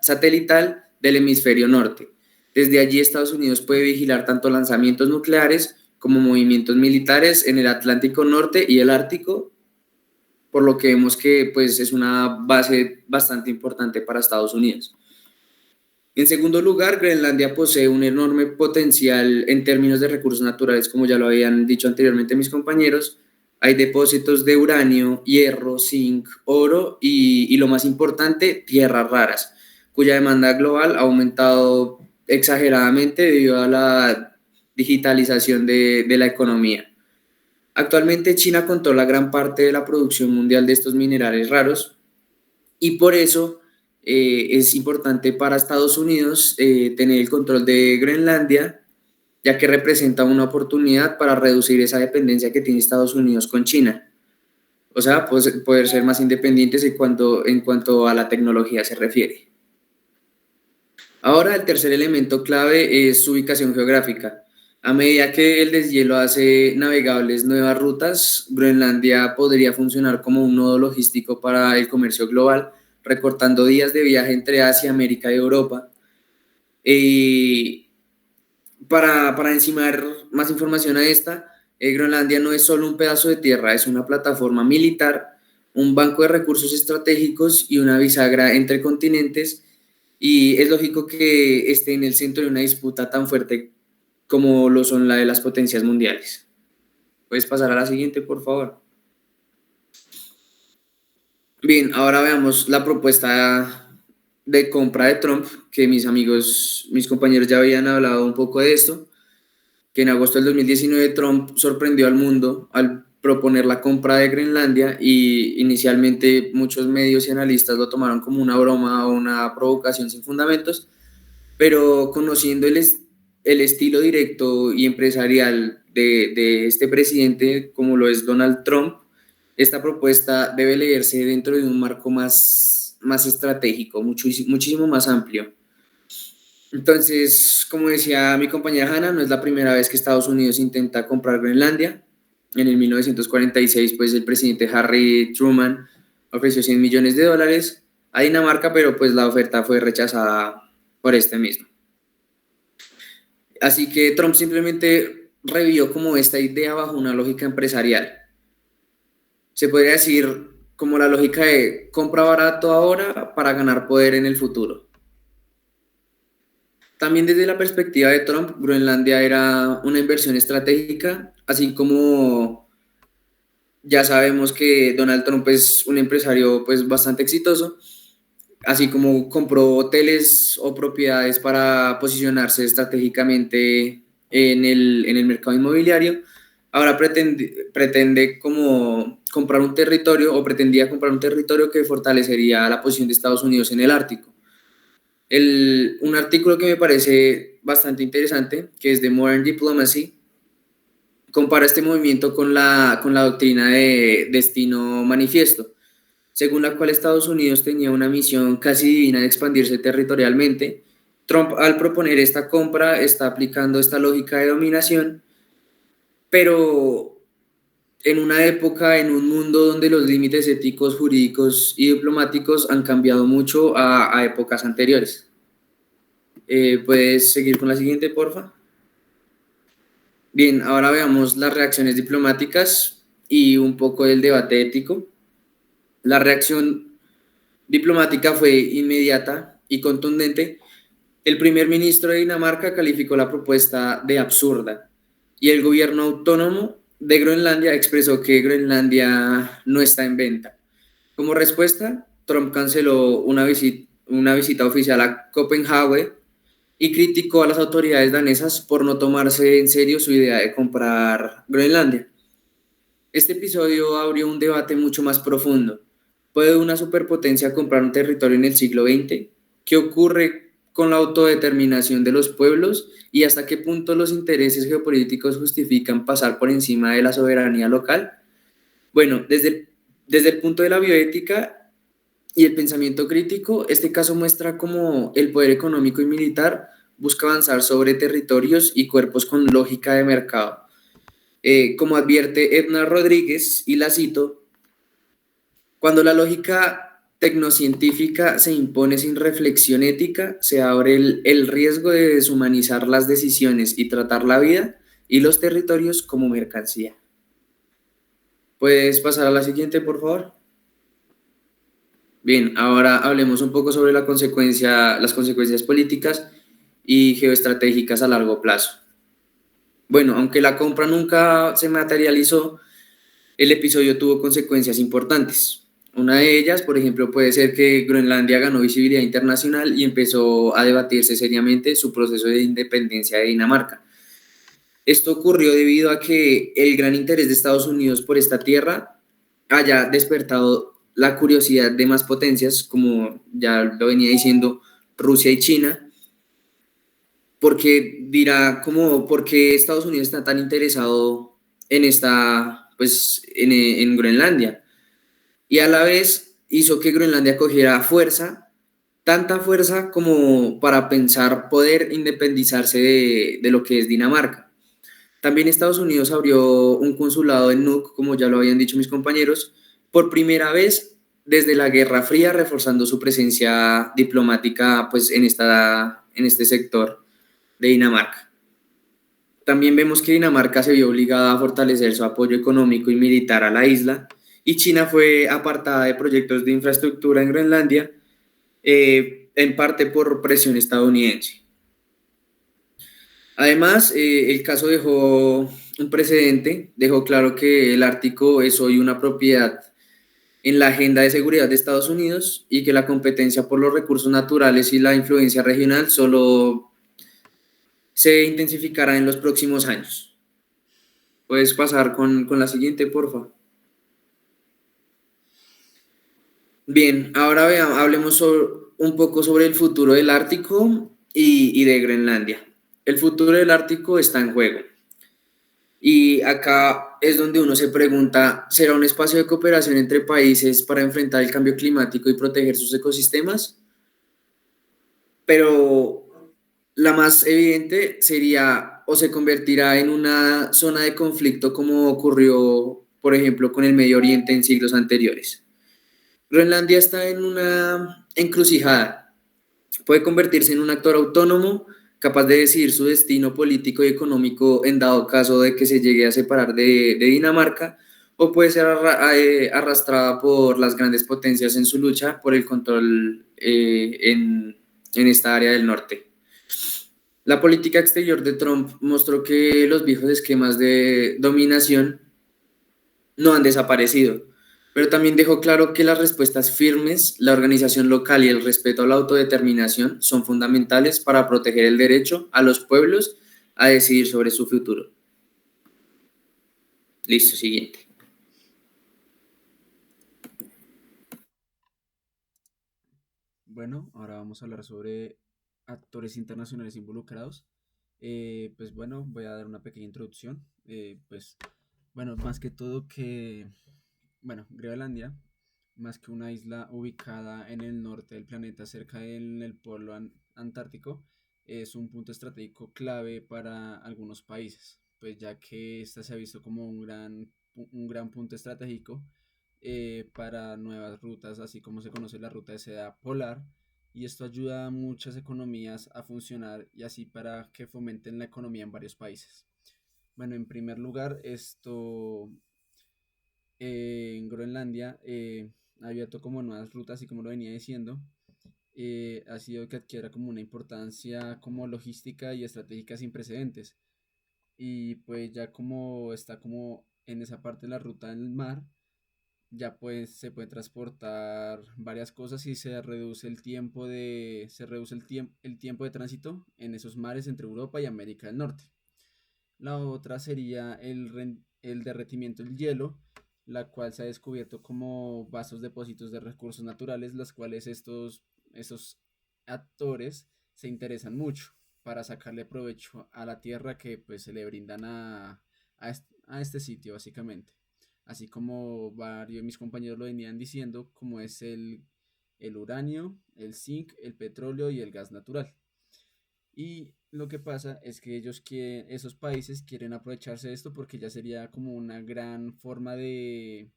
Speaker 1: satelital del hemisferio norte. Desde allí, Estados Unidos puede vigilar tanto lanzamientos nucleares como movimientos militares en el Atlántico Norte y el Ártico, por lo que vemos que pues, es una base bastante importante para Estados Unidos. En segundo lugar, Groenlandia posee un enorme potencial en términos de recursos naturales, como ya lo habían dicho anteriormente mis compañeros. Hay depósitos de uranio, hierro, zinc, oro y lo más importante, tierras raras, cuya demanda global ha aumentado exageradamente debido a la digitalización de la economía. Actualmente China controla gran parte de la producción mundial de estos minerales raros y por eso es importante para Estados Unidos tener el control de Groenlandia, ya que representa una oportunidad para reducir esa dependencia que tiene Estados Unidos con China. O sea, pues, poder ser más independientes en cuanto a la tecnología se refiere. Ahora, el tercer elemento clave es su ubicación geográfica. A medida que el deshielo hace navegables nuevas rutas, Groenlandia podría funcionar como un nodo logístico para el comercio global, recortando días de viaje entre Asia, América y Europa. Y para encimar más información a esta, Groenlandia no es solo un pedazo de tierra, es una plataforma militar, un banco de recursos estratégicos y una bisagra entre continentes, y es lógico que esté en el centro de una disputa tan fuerte como lo son la de las potencias mundiales. ¿Puedes pasar a la siguiente, por favor? Bien, ahora veamos la propuesta de compra de Trump, que mis compañeros ya habían hablado un poco de esto, que en agosto del 2019 Trump sorprendió al mundo al proponer la compra de Groenlandia y inicialmente muchos medios y analistas lo tomaron como una broma o una provocación sin fundamentos, pero conociendo el estilo directo y empresarial de este presidente, como lo es Donald Trump, esta propuesta debe leerse dentro de un marco más estratégico, muchísimo más amplio. Entonces, como decía mi compañera Hannah, no es la primera vez que Estados Unidos intenta comprar Groenlandia. En el 1946, pues el presidente Harry Truman ofreció $100 millones a Dinamarca, pero pues la oferta fue rechazada por este mismo. Así que Trump simplemente revivió como esta idea bajo una lógica empresarial. Se podría decir como la lógica de compra barato ahora para ganar poder en el futuro. También desde la perspectiva de Trump, Groenlandia era una inversión estratégica, así como ya sabemos que Donald Trump es un empresario pues bastante exitoso, así como compró hoteles o propiedades para posicionarse estratégicamente en el mercado inmobiliario. Ahora pretende como comprar un territorio o pretendía comprar un territorio que fortalecería la posición de Estados Unidos en el Ártico. Un artículo que me parece bastante interesante, que es de Modern Diplomacy, compara este movimiento con la doctrina de destino manifiesto, según la cual Estados Unidos tenía una misión casi divina de expandirse territorialmente. Trump, al proponer esta compra, está aplicando esta lógica de dominación, pero en una época, en un mundo donde los límites éticos, jurídicos y diplomáticos han cambiado mucho a épocas anteriores. ¿Puedes seguir con la siguiente, porfa? Bien, ahora veamos las reacciones diplomáticas y un poco del debate ético. La reacción diplomática fue inmediata y contundente. El primer ministro de Dinamarca calificó la propuesta de absurda y el gobierno autónomo de Groenlandia expresó que Groenlandia no está en venta. Como respuesta, Trump canceló una visita oficial a Copenhague y criticó a las autoridades danesas por no tomarse en serio su idea de comprar Groenlandia. Este episodio abrió un debate mucho más profundo. ¿Puede una superpotencia comprar un territorio en el siglo XX? ¿Qué ocurre con la autodeterminación de los pueblos? ¿Y hasta qué punto los intereses geopolíticos justifican pasar por encima de la soberanía local? Bueno, desde el punto de la bioética y el pensamiento crítico, este caso muestra cómo el poder económico y militar busca avanzar sobre territorios y cuerpos con lógica de mercado. Como advierte Edna Rodríguez, y la cito, cuando la lógica tecnocientífica se impone sin reflexión ética, se abre el riesgo de deshumanizar las decisiones y tratar la vida y los territorios como mercancía. ¿Puedes pasar a la siguiente, por favor? Bien, ahora hablemos un poco sobre las consecuencias políticas y geoestratégicas a largo plazo. Bueno, aunque la compra nunca se materializó, el episodio tuvo consecuencias importantes. Una de ellas, por ejemplo, puede ser que Groenlandia ganó visibilidad internacional y empezó a debatirse seriamente su proceso de independencia de Dinamarca. Esto ocurrió debido a que el gran interés de Estados Unidos por esta tierra haya despertado la curiosidad de más potencias, como ya lo venía diciendo Rusia y China, porque dirá como por qué Estados Unidos está tan interesado en en Groenlandia, y a la vez hizo que Groenlandia cogiera fuerza, tanta fuerza como para pensar poder independizarse de lo que es Dinamarca. También Estados Unidos abrió un consulado en Nuuk, como ya lo habían dicho mis compañeros, por primera vez desde la Guerra Fría, reforzando su presencia diplomática pues, en este sector de Dinamarca. También vemos que Dinamarca se vio obligada a fortalecer su apoyo económico y militar a la isla, y China fue apartada de proyectos de infraestructura en Groenlandia, en parte por presión estadounidense. Además, el caso dejó un precedente, dejó claro que el Ártico es hoy una propiedad en la agenda de seguridad de Estados Unidos y que la competencia por los recursos naturales y la influencia regional solo se intensificará en los próximos años. Puedes pasar con la siguiente, porfa. Bien, ahora hablemos un poco sobre el futuro del Ártico y de Groenlandia. El futuro del Ártico está en juego. Y acá es donde uno se pregunta, ¿será un espacio de cooperación entre países para enfrentar el cambio climático y proteger sus ecosistemas? Pero la más evidente sería o se convertirá en una zona de conflicto como ocurrió, por ejemplo, con el Medio Oriente en siglos anteriores. Groenlandia está en una encrucijada. Puede convertirse en un actor autónomo, capaz de decidir su destino político y económico en dado caso de que se llegue a separar de Dinamarca, o puede ser arrastrada por las grandes potencias en su lucha por el control en esta área del norte. La política exterior de Trump mostró que los viejos esquemas de dominación no han desaparecido, pero también dejó claro que las respuestas firmes, la organización local y el respeto a la autodeterminación son fundamentales para proteger el derecho a los pueblos a decidir sobre su futuro. Listo, siguiente.
Speaker 5: Bueno, ahora vamos a hablar sobre actores internacionales involucrados. Pues bueno, voy a dar una pequeña introducción. Bueno, más que todo Groenlandia, más que una isla ubicada en el norte del planeta, cerca del polo antártico, es un punto estratégico clave para algunos países, pues ya que esta se ha visto como un gran punto estratégico para nuevas rutas, así como se conoce la ruta de seda polar, y esto ayuda a muchas economías a funcionar y así para que fomenten la economía en varios países. Bueno, en primer lugar, en Groenlandia ha abierto como nuevas rutas, y como lo venía diciendo, ha sido que adquiera como una importancia como logística y estratégica sin precedentes. Y pues ya como está como en esa parte de la ruta del mar, ya pues se puede transportar varias cosas y se reduce el tiempo de tránsito en esos mares entre Europa y América del Norte. La otra sería el derretimiento del hielo, la cual se ha descubierto como vastos depósitos de recursos naturales, los cuales esos actores se interesan mucho para sacarle provecho a la tierra que pues se le brindan a este sitio básicamente. Así como varios de mis compañeros lo venían diciendo, como es el uranio, el zinc, el petróleo y el gas natural. Y lo que pasa es que esos países quieren aprovecharse de esto porque ya sería como una gran forma de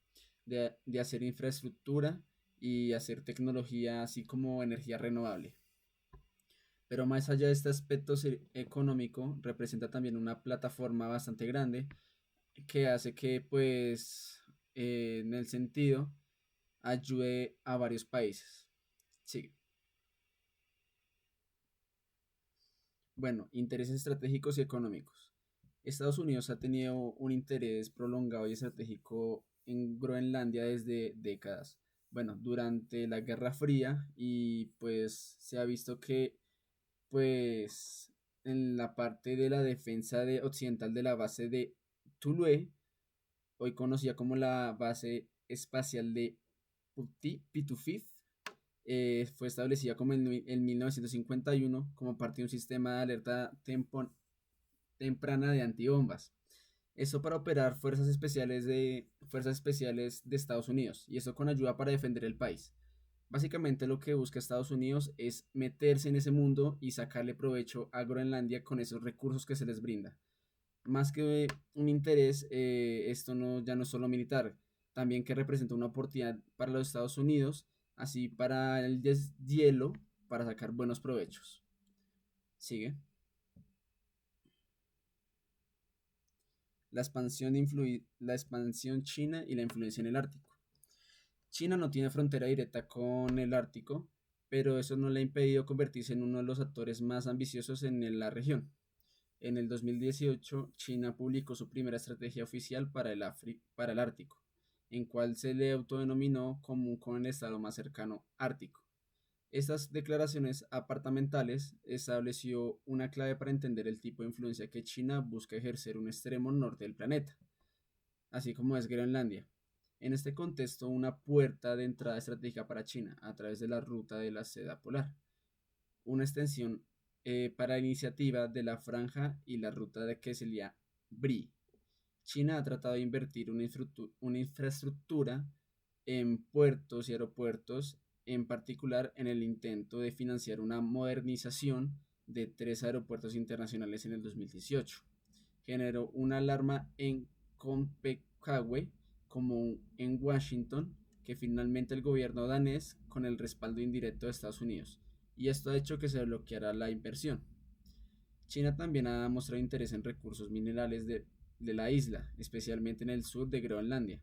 Speaker 5: hacer infraestructura y hacer tecnología así como energía renovable. Pero más allá de este aspecto económico, representa también una plataforma bastante grande que hace que pues en el sentido ayude a varios países. Sí. Bueno, intereses estratégicos y económicos. Estados Unidos ha tenido un interés prolongado y estratégico en Groenlandia desde décadas. Bueno, durante la Guerra Fría y pues se ha visto que pues en la parte de la defensa occidental de la base de Tulué, hoy conocida como la base espacial de Pitufif, fue establecida como en 1951 como parte de un sistema de alerta temprana de antibombas. Eso para operar fuerzas especiales de Estados Unidos y eso con ayuda para defender el país. Básicamente lo que busca Estados Unidos es meterse en ese mundo y sacarle provecho a Groenlandia con esos recursos que se les brinda. Más que un interés, esto no, ya no es solo militar, también que representa una oportunidad para los Estados Unidos, así para el deshielo, para sacar buenos provechos. Sigue. La expansión china y la influencia en el Ártico. China no tiene frontera directa con el Ártico, pero eso no le ha impedido convertirse en uno de los actores más ambiciosos en la región. En el 2018, China publicó su primera estrategia oficial para el Ártico, en cual se le autodenominó como con el estado más cercano ártico. Estas declaraciones apartamentales estableció una clave para entender el tipo de influencia que China busca ejercer en un extremo norte del planeta, así como es Groenlandia. En este contexto, una puerta de entrada estratégica para China a través de la ruta de la seda polar, una extensión para la iniciativa de la franja y la ruta de Kesselia-Brie. China ha tratado de invertir una infraestructura en puertos y aeropuertos, en particular en el intento de financiar una modernización de 3 aeropuertos internacionales en el 2018. Generó una alarma en Copenhague como en Washington, que finalmente el gobierno danés con el respaldo indirecto de Estados Unidos, y esto ha hecho que se bloqueara la inversión. China también ha mostrado interés en recursos minerales de la isla, especialmente en el sur de Groenlandia,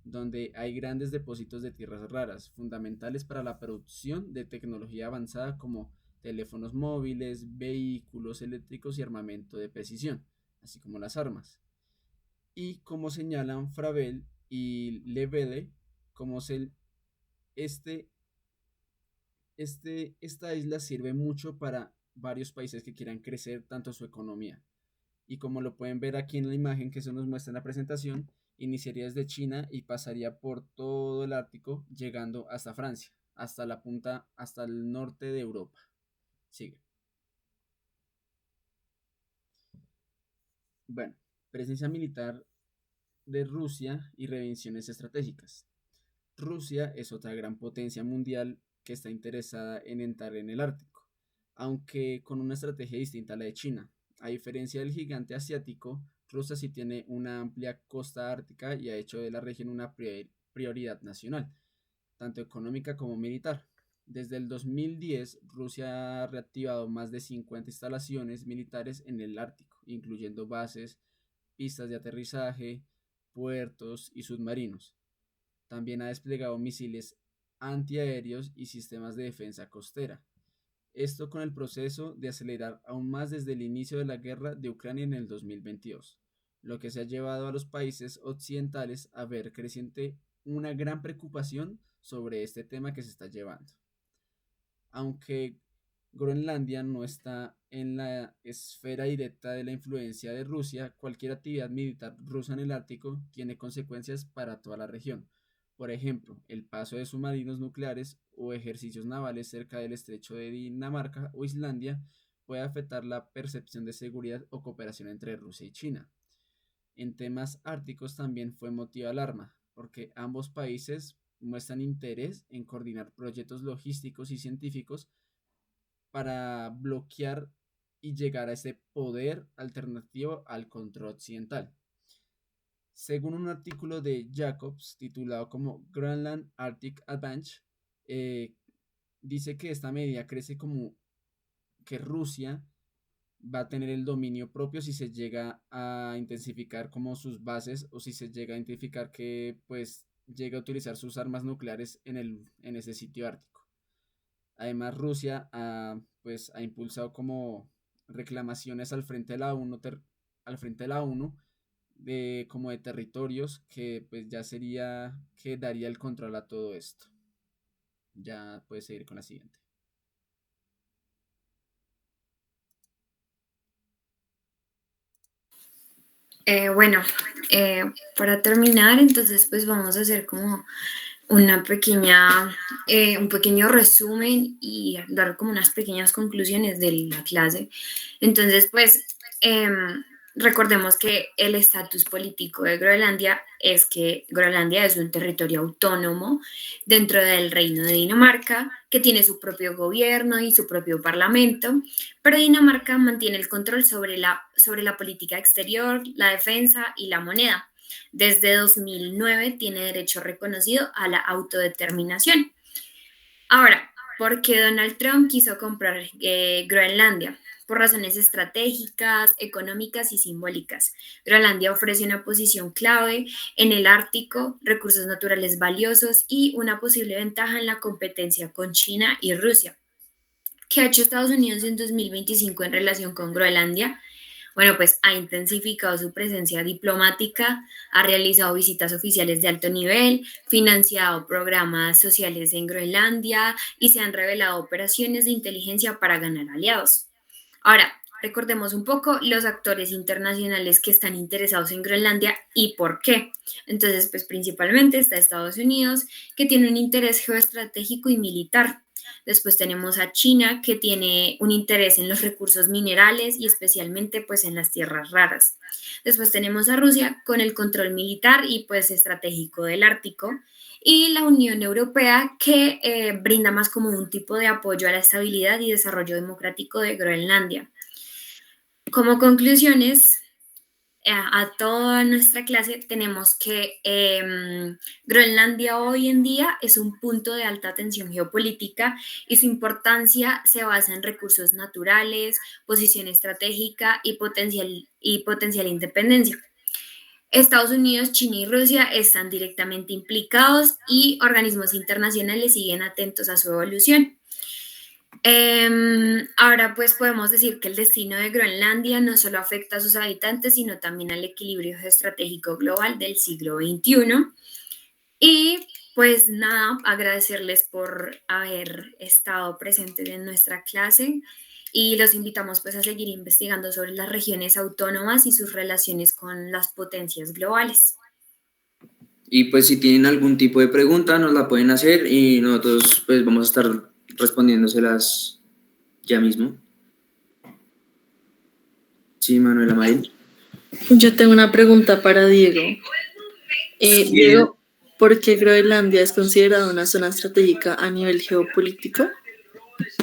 Speaker 5: donde hay grandes depósitos de tierras raras, fundamentales para la producción de tecnología avanzada como teléfonos móviles, vehículos eléctricos y armamento de precisión, así como las armas. Y como señalan Fravel y Lebede, como este, esta isla sirve mucho para varios países que quieran crecer tanto su economía. Y como lo pueden ver aquí en la imagen que se nos muestra en la presentación, iniciaría desde China y pasaría por todo el Ártico, llegando hasta Francia, hasta la punta, hasta el norte de Europa. Sigue. Bueno, presencia militar de Rusia y redimensiones estratégicas. Rusia es otra gran potencia mundial que está interesada en entrar en el Ártico, aunque con una estrategia distinta a la de China. A diferencia del gigante asiático, Rusia sí tiene una amplia costa ártica y ha hecho de la región una prioridad nacional, tanto económica como militar. Desde el 2010, Rusia ha reactivado más de 50 instalaciones militares en el Ártico, incluyendo bases, pistas de aterrizaje, puertos y submarinos. También ha desplegado misiles antiaéreos y sistemas de defensa costera. Esto con el proceso de acelerar aún más desde el inicio de la guerra de Ucrania en el 2022, lo que se ha llevado a los países occidentales a ver creciente una gran preocupación sobre este tema que se está llevando. Aunque Groenlandia no está en la esfera directa de la influencia de Rusia, cualquier actividad militar rusa en el Ártico tiene consecuencias para toda la región. Por ejemplo, el paso de submarinos nucleares o ejercicios navales cerca del estrecho de Dinamarca o Islandia puede afectar la percepción de seguridad o cooperación entre Rusia y China. En temas árticos también fue motivo de alarma, porque ambos países muestran interés en coordinar proyectos logísticos y científicos para bloquear y llegar a ese poder alternativo al control occidental. Según un artículo de Jacobs titulado como Greenland Arctic Advantage, eh, dice que esta medida crece como que Rusia va a tener el dominio propio si se llega a intensificar como sus bases o si se llega a identificar que pues llega a utilizar sus armas nucleares en ese sitio ártico. Además, Rusia pues, ha impulsado como reclamaciones al frente de la ONU, al frente de la ONU de, como de territorios que pues ya sería que daría el control a todo esto. Ya puedes seguir con la siguiente.
Speaker 3: Bueno, para terminar, entonces pues vamos a hacer como una pequeña, un pequeño resumen y dar como unas pequeñas conclusiones de la clase. Entonces, pues recordemos que el estatus político de Groenlandia es que Groenlandia es un territorio autónomo dentro del Reino de Dinamarca, que tiene su propio gobierno y su propio parlamento, pero Dinamarca mantiene el control sobre la política exterior, la defensa y la moneda. Desde 2009 tiene derecho reconocido a la autodeterminación. Ahora, ¿por qué Donald Trump quiso comprar Groenlandia? Por razones estratégicas, económicas y simbólicas. Groenlandia ofrece una posición clave en el Ártico, recursos naturales valiosos y una posible ventaja en la competencia con China y Rusia. ¿Qué ha hecho Estados Unidos en 2025 en relación con Groenlandia? Bueno, pues ha intensificado su presencia diplomática, ha realizado visitas oficiales de alto nivel, financiado programas sociales en Groenlandia y se han revelado operaciones de inteligencia para ganar aliados. Ahora, recordemos un poco los actores internacionales que están interesados en Groenlandia y por qué. Entonces, pues principalmente está Estados Unidos, que tiene un interés geoestratégico y militar. Después tenemos a China, que tiene un interés en los recursos minerales y especialmente pues en las tierras raras. Después tenemos a Rusia con el control militar y pues estratégico del Ártico. Y la Unión Europea, que brinda más como un tipo de apoyo a la estabilidad y desarrollo democrático de Groenlandia. Como conclusiones, a toda nuestra clase tenemos que Groenlandia hoy en día es un punto de alta tensión geopolítica y su importancia se basa en recursos naturales, posición estratégica y potencial independencia. Estados Unidos, China y Rusia están directamente implicados y organismos internacionales siguen atentos a su evolución. Ahora pues podemos decir que el destino de Groenlandia no solo afecta a sus habitantes, sino también al equilibrio geoestratégico global del siglo XXI. Y pues nada, agradecerles por haber estado presentes en nuestra clase y los invitamos pues a seguir investigando sobre las regiones autónomas y sus relaciones con las potencias globales.
Speaker 1: Y pues si tienen algún tipo de pregunta nos la pueden hacer y nosotros pues vamos a estar respondiéndoselas ya mismo. Sí, Manuela Marín.
Speaker 6: Yo tengo una pregunta para Diego. Diego, ¿por qué Groenlandia es considerada una zona estratégica a nivel geopolítico?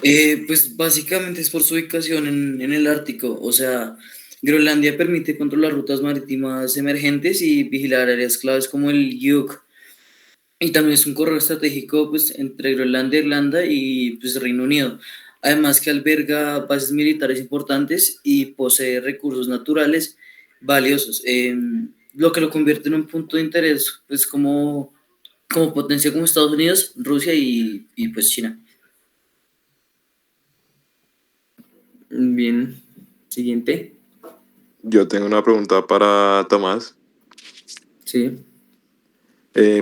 Speaker 4: Pues básicamente es por su ubicación en el Ártico. O sea, Groenlandia permite controlar rutas marítimas emergentes y vigilar áreas claves como el Yuk. Y también es un corredor estratégico pues, entre Groenlandia, Irlanda y pues, Reino Unido. Además que alberga bases militares importantes y posee recursos naturales valiosos, lo que lo convierte en un punto de interés pues, como como potencia como Estados Unidos, Rusia y pues China.
Speaker 1: Bien, siguiente.
Speaker 7: Yo tengo una pregunta para Tomás.
Speaker 1: Sí.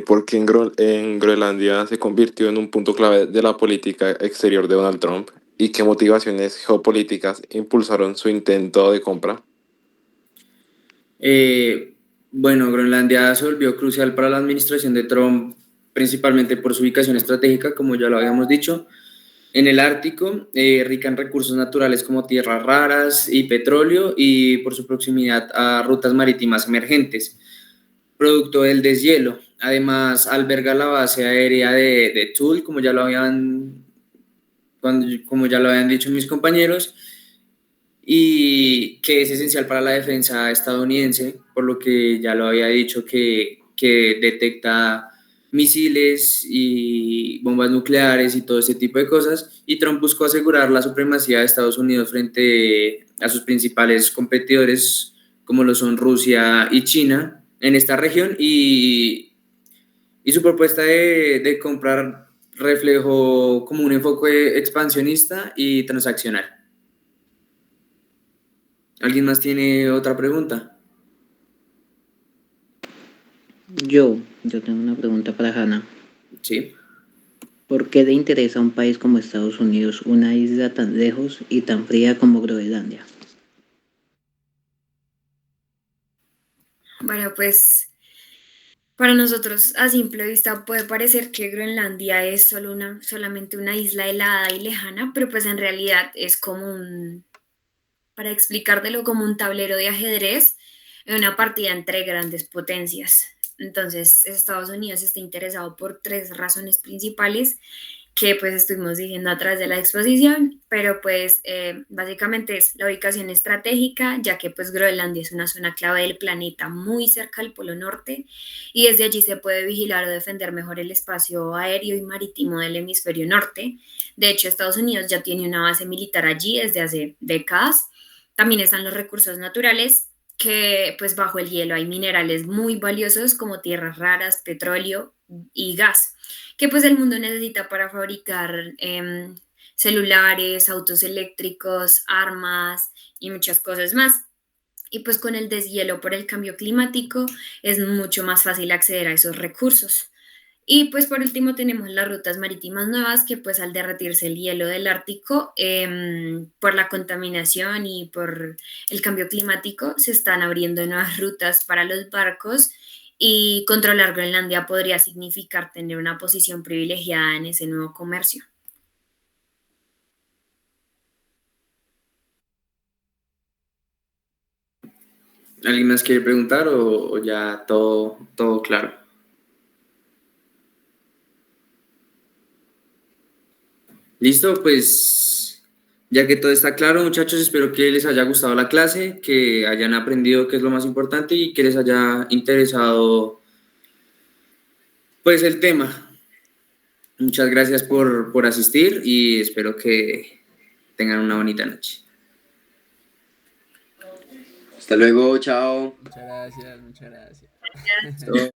Speaker 7: ¿Por qué en Groenlandia se convirtió en un punto clave de la política exterior de Donald Trump? ¿Y qué motivaciones geopolíticas impulsaron su intento de compra?
Speaker 1: Bueno, Groenlandia se volvió crucial para la administración de Trump, principalmente por su ubicación estratégica, como ya lo habíamos dicho, en el Ártico, rica en recursos naturales como tierras raras y petróleo, y por su proximidad a rutas marítimas emergentes, producto del deshielo. Además, alberga la base aérea de Thule, como ya lo habían dicho mis compañeros, y que es esencial para la defensa estadounidense, por lo que ya lo había dicho que detecta misiles y bombas nucleares y todo ese tipo de cosas, y Trump buscó asegurar la supremacía de Estados Unidos frente a sus principales competidores, como lo son Rusia y China, en esta región, y su propuesta de comprar reflejó como un enfoque expansionista y transaccional. ¿Alguien más tiene otra pregunta?
Speaker 8: Yo tengo una pregunta para Hannah.
Speaker 1: Sí.
Speaker 8: ¿Por qué le interesa a un país como Estados Unidos una isla tan lejos y tan fría como Groenlandia?
Speaker 3: Bueno, pues para nosotros a simple vista puede parecer que Groenlandia es solamente una isla helada y lejana, pero pues en realidad es como para explicártelo, como un tablero de ajedrez en una partida entre grandes potencias. Entonces, Estados Unidos está interesado por tres razones principales que pues estuvimos diciendo a través de la exposición, pero pues básicamente es la ubicación estratégica, ya que pues Groenlandia es una zona clave del planeta muy cerca al Polo Norte y desde allí se puede vigilar o defender mejor el espacio aéreo y marítimo del hemisferio norte. De hecho, Estados Unidos ya tiene una base militar allí desde hace décadas. También están los recursos naturales, que pues bajo el hielo hay minerales muy valiosos como tierras raras, petróleo y gas, que pues el mundo necesita para fabricar celulares, autos eléctricos, armas y muchas cosas más. Y pues con el deshielo por el cambio climático es mucho más fácil acceder a esos recursos. Y pues por último tenemos las rutas marítimas nuevas que pues al derretirse el hielo del Ártico por la contaminación y por el cambio climático se están abriendo nuevas rutas para los barcos y controlar Groenlandia podría significar tener una posición privilegiada en ese nuevo comercio.
Speaker 1: ¿Alguien más quiere preguntar o ya todo claro? Listo, pues ya que todo está claro, muchachos, espero que les haya gustado la clase, que hayan aprendido qué es lo más importante y que les haya interesado pues el tema. Muchas gracias por asistir y espero que tengan una bonita noche.
Speaker 2: Hasta luego, chao.
Speaker 5: Muchas gracias, muchas gracias.
Speaker 1: Listo.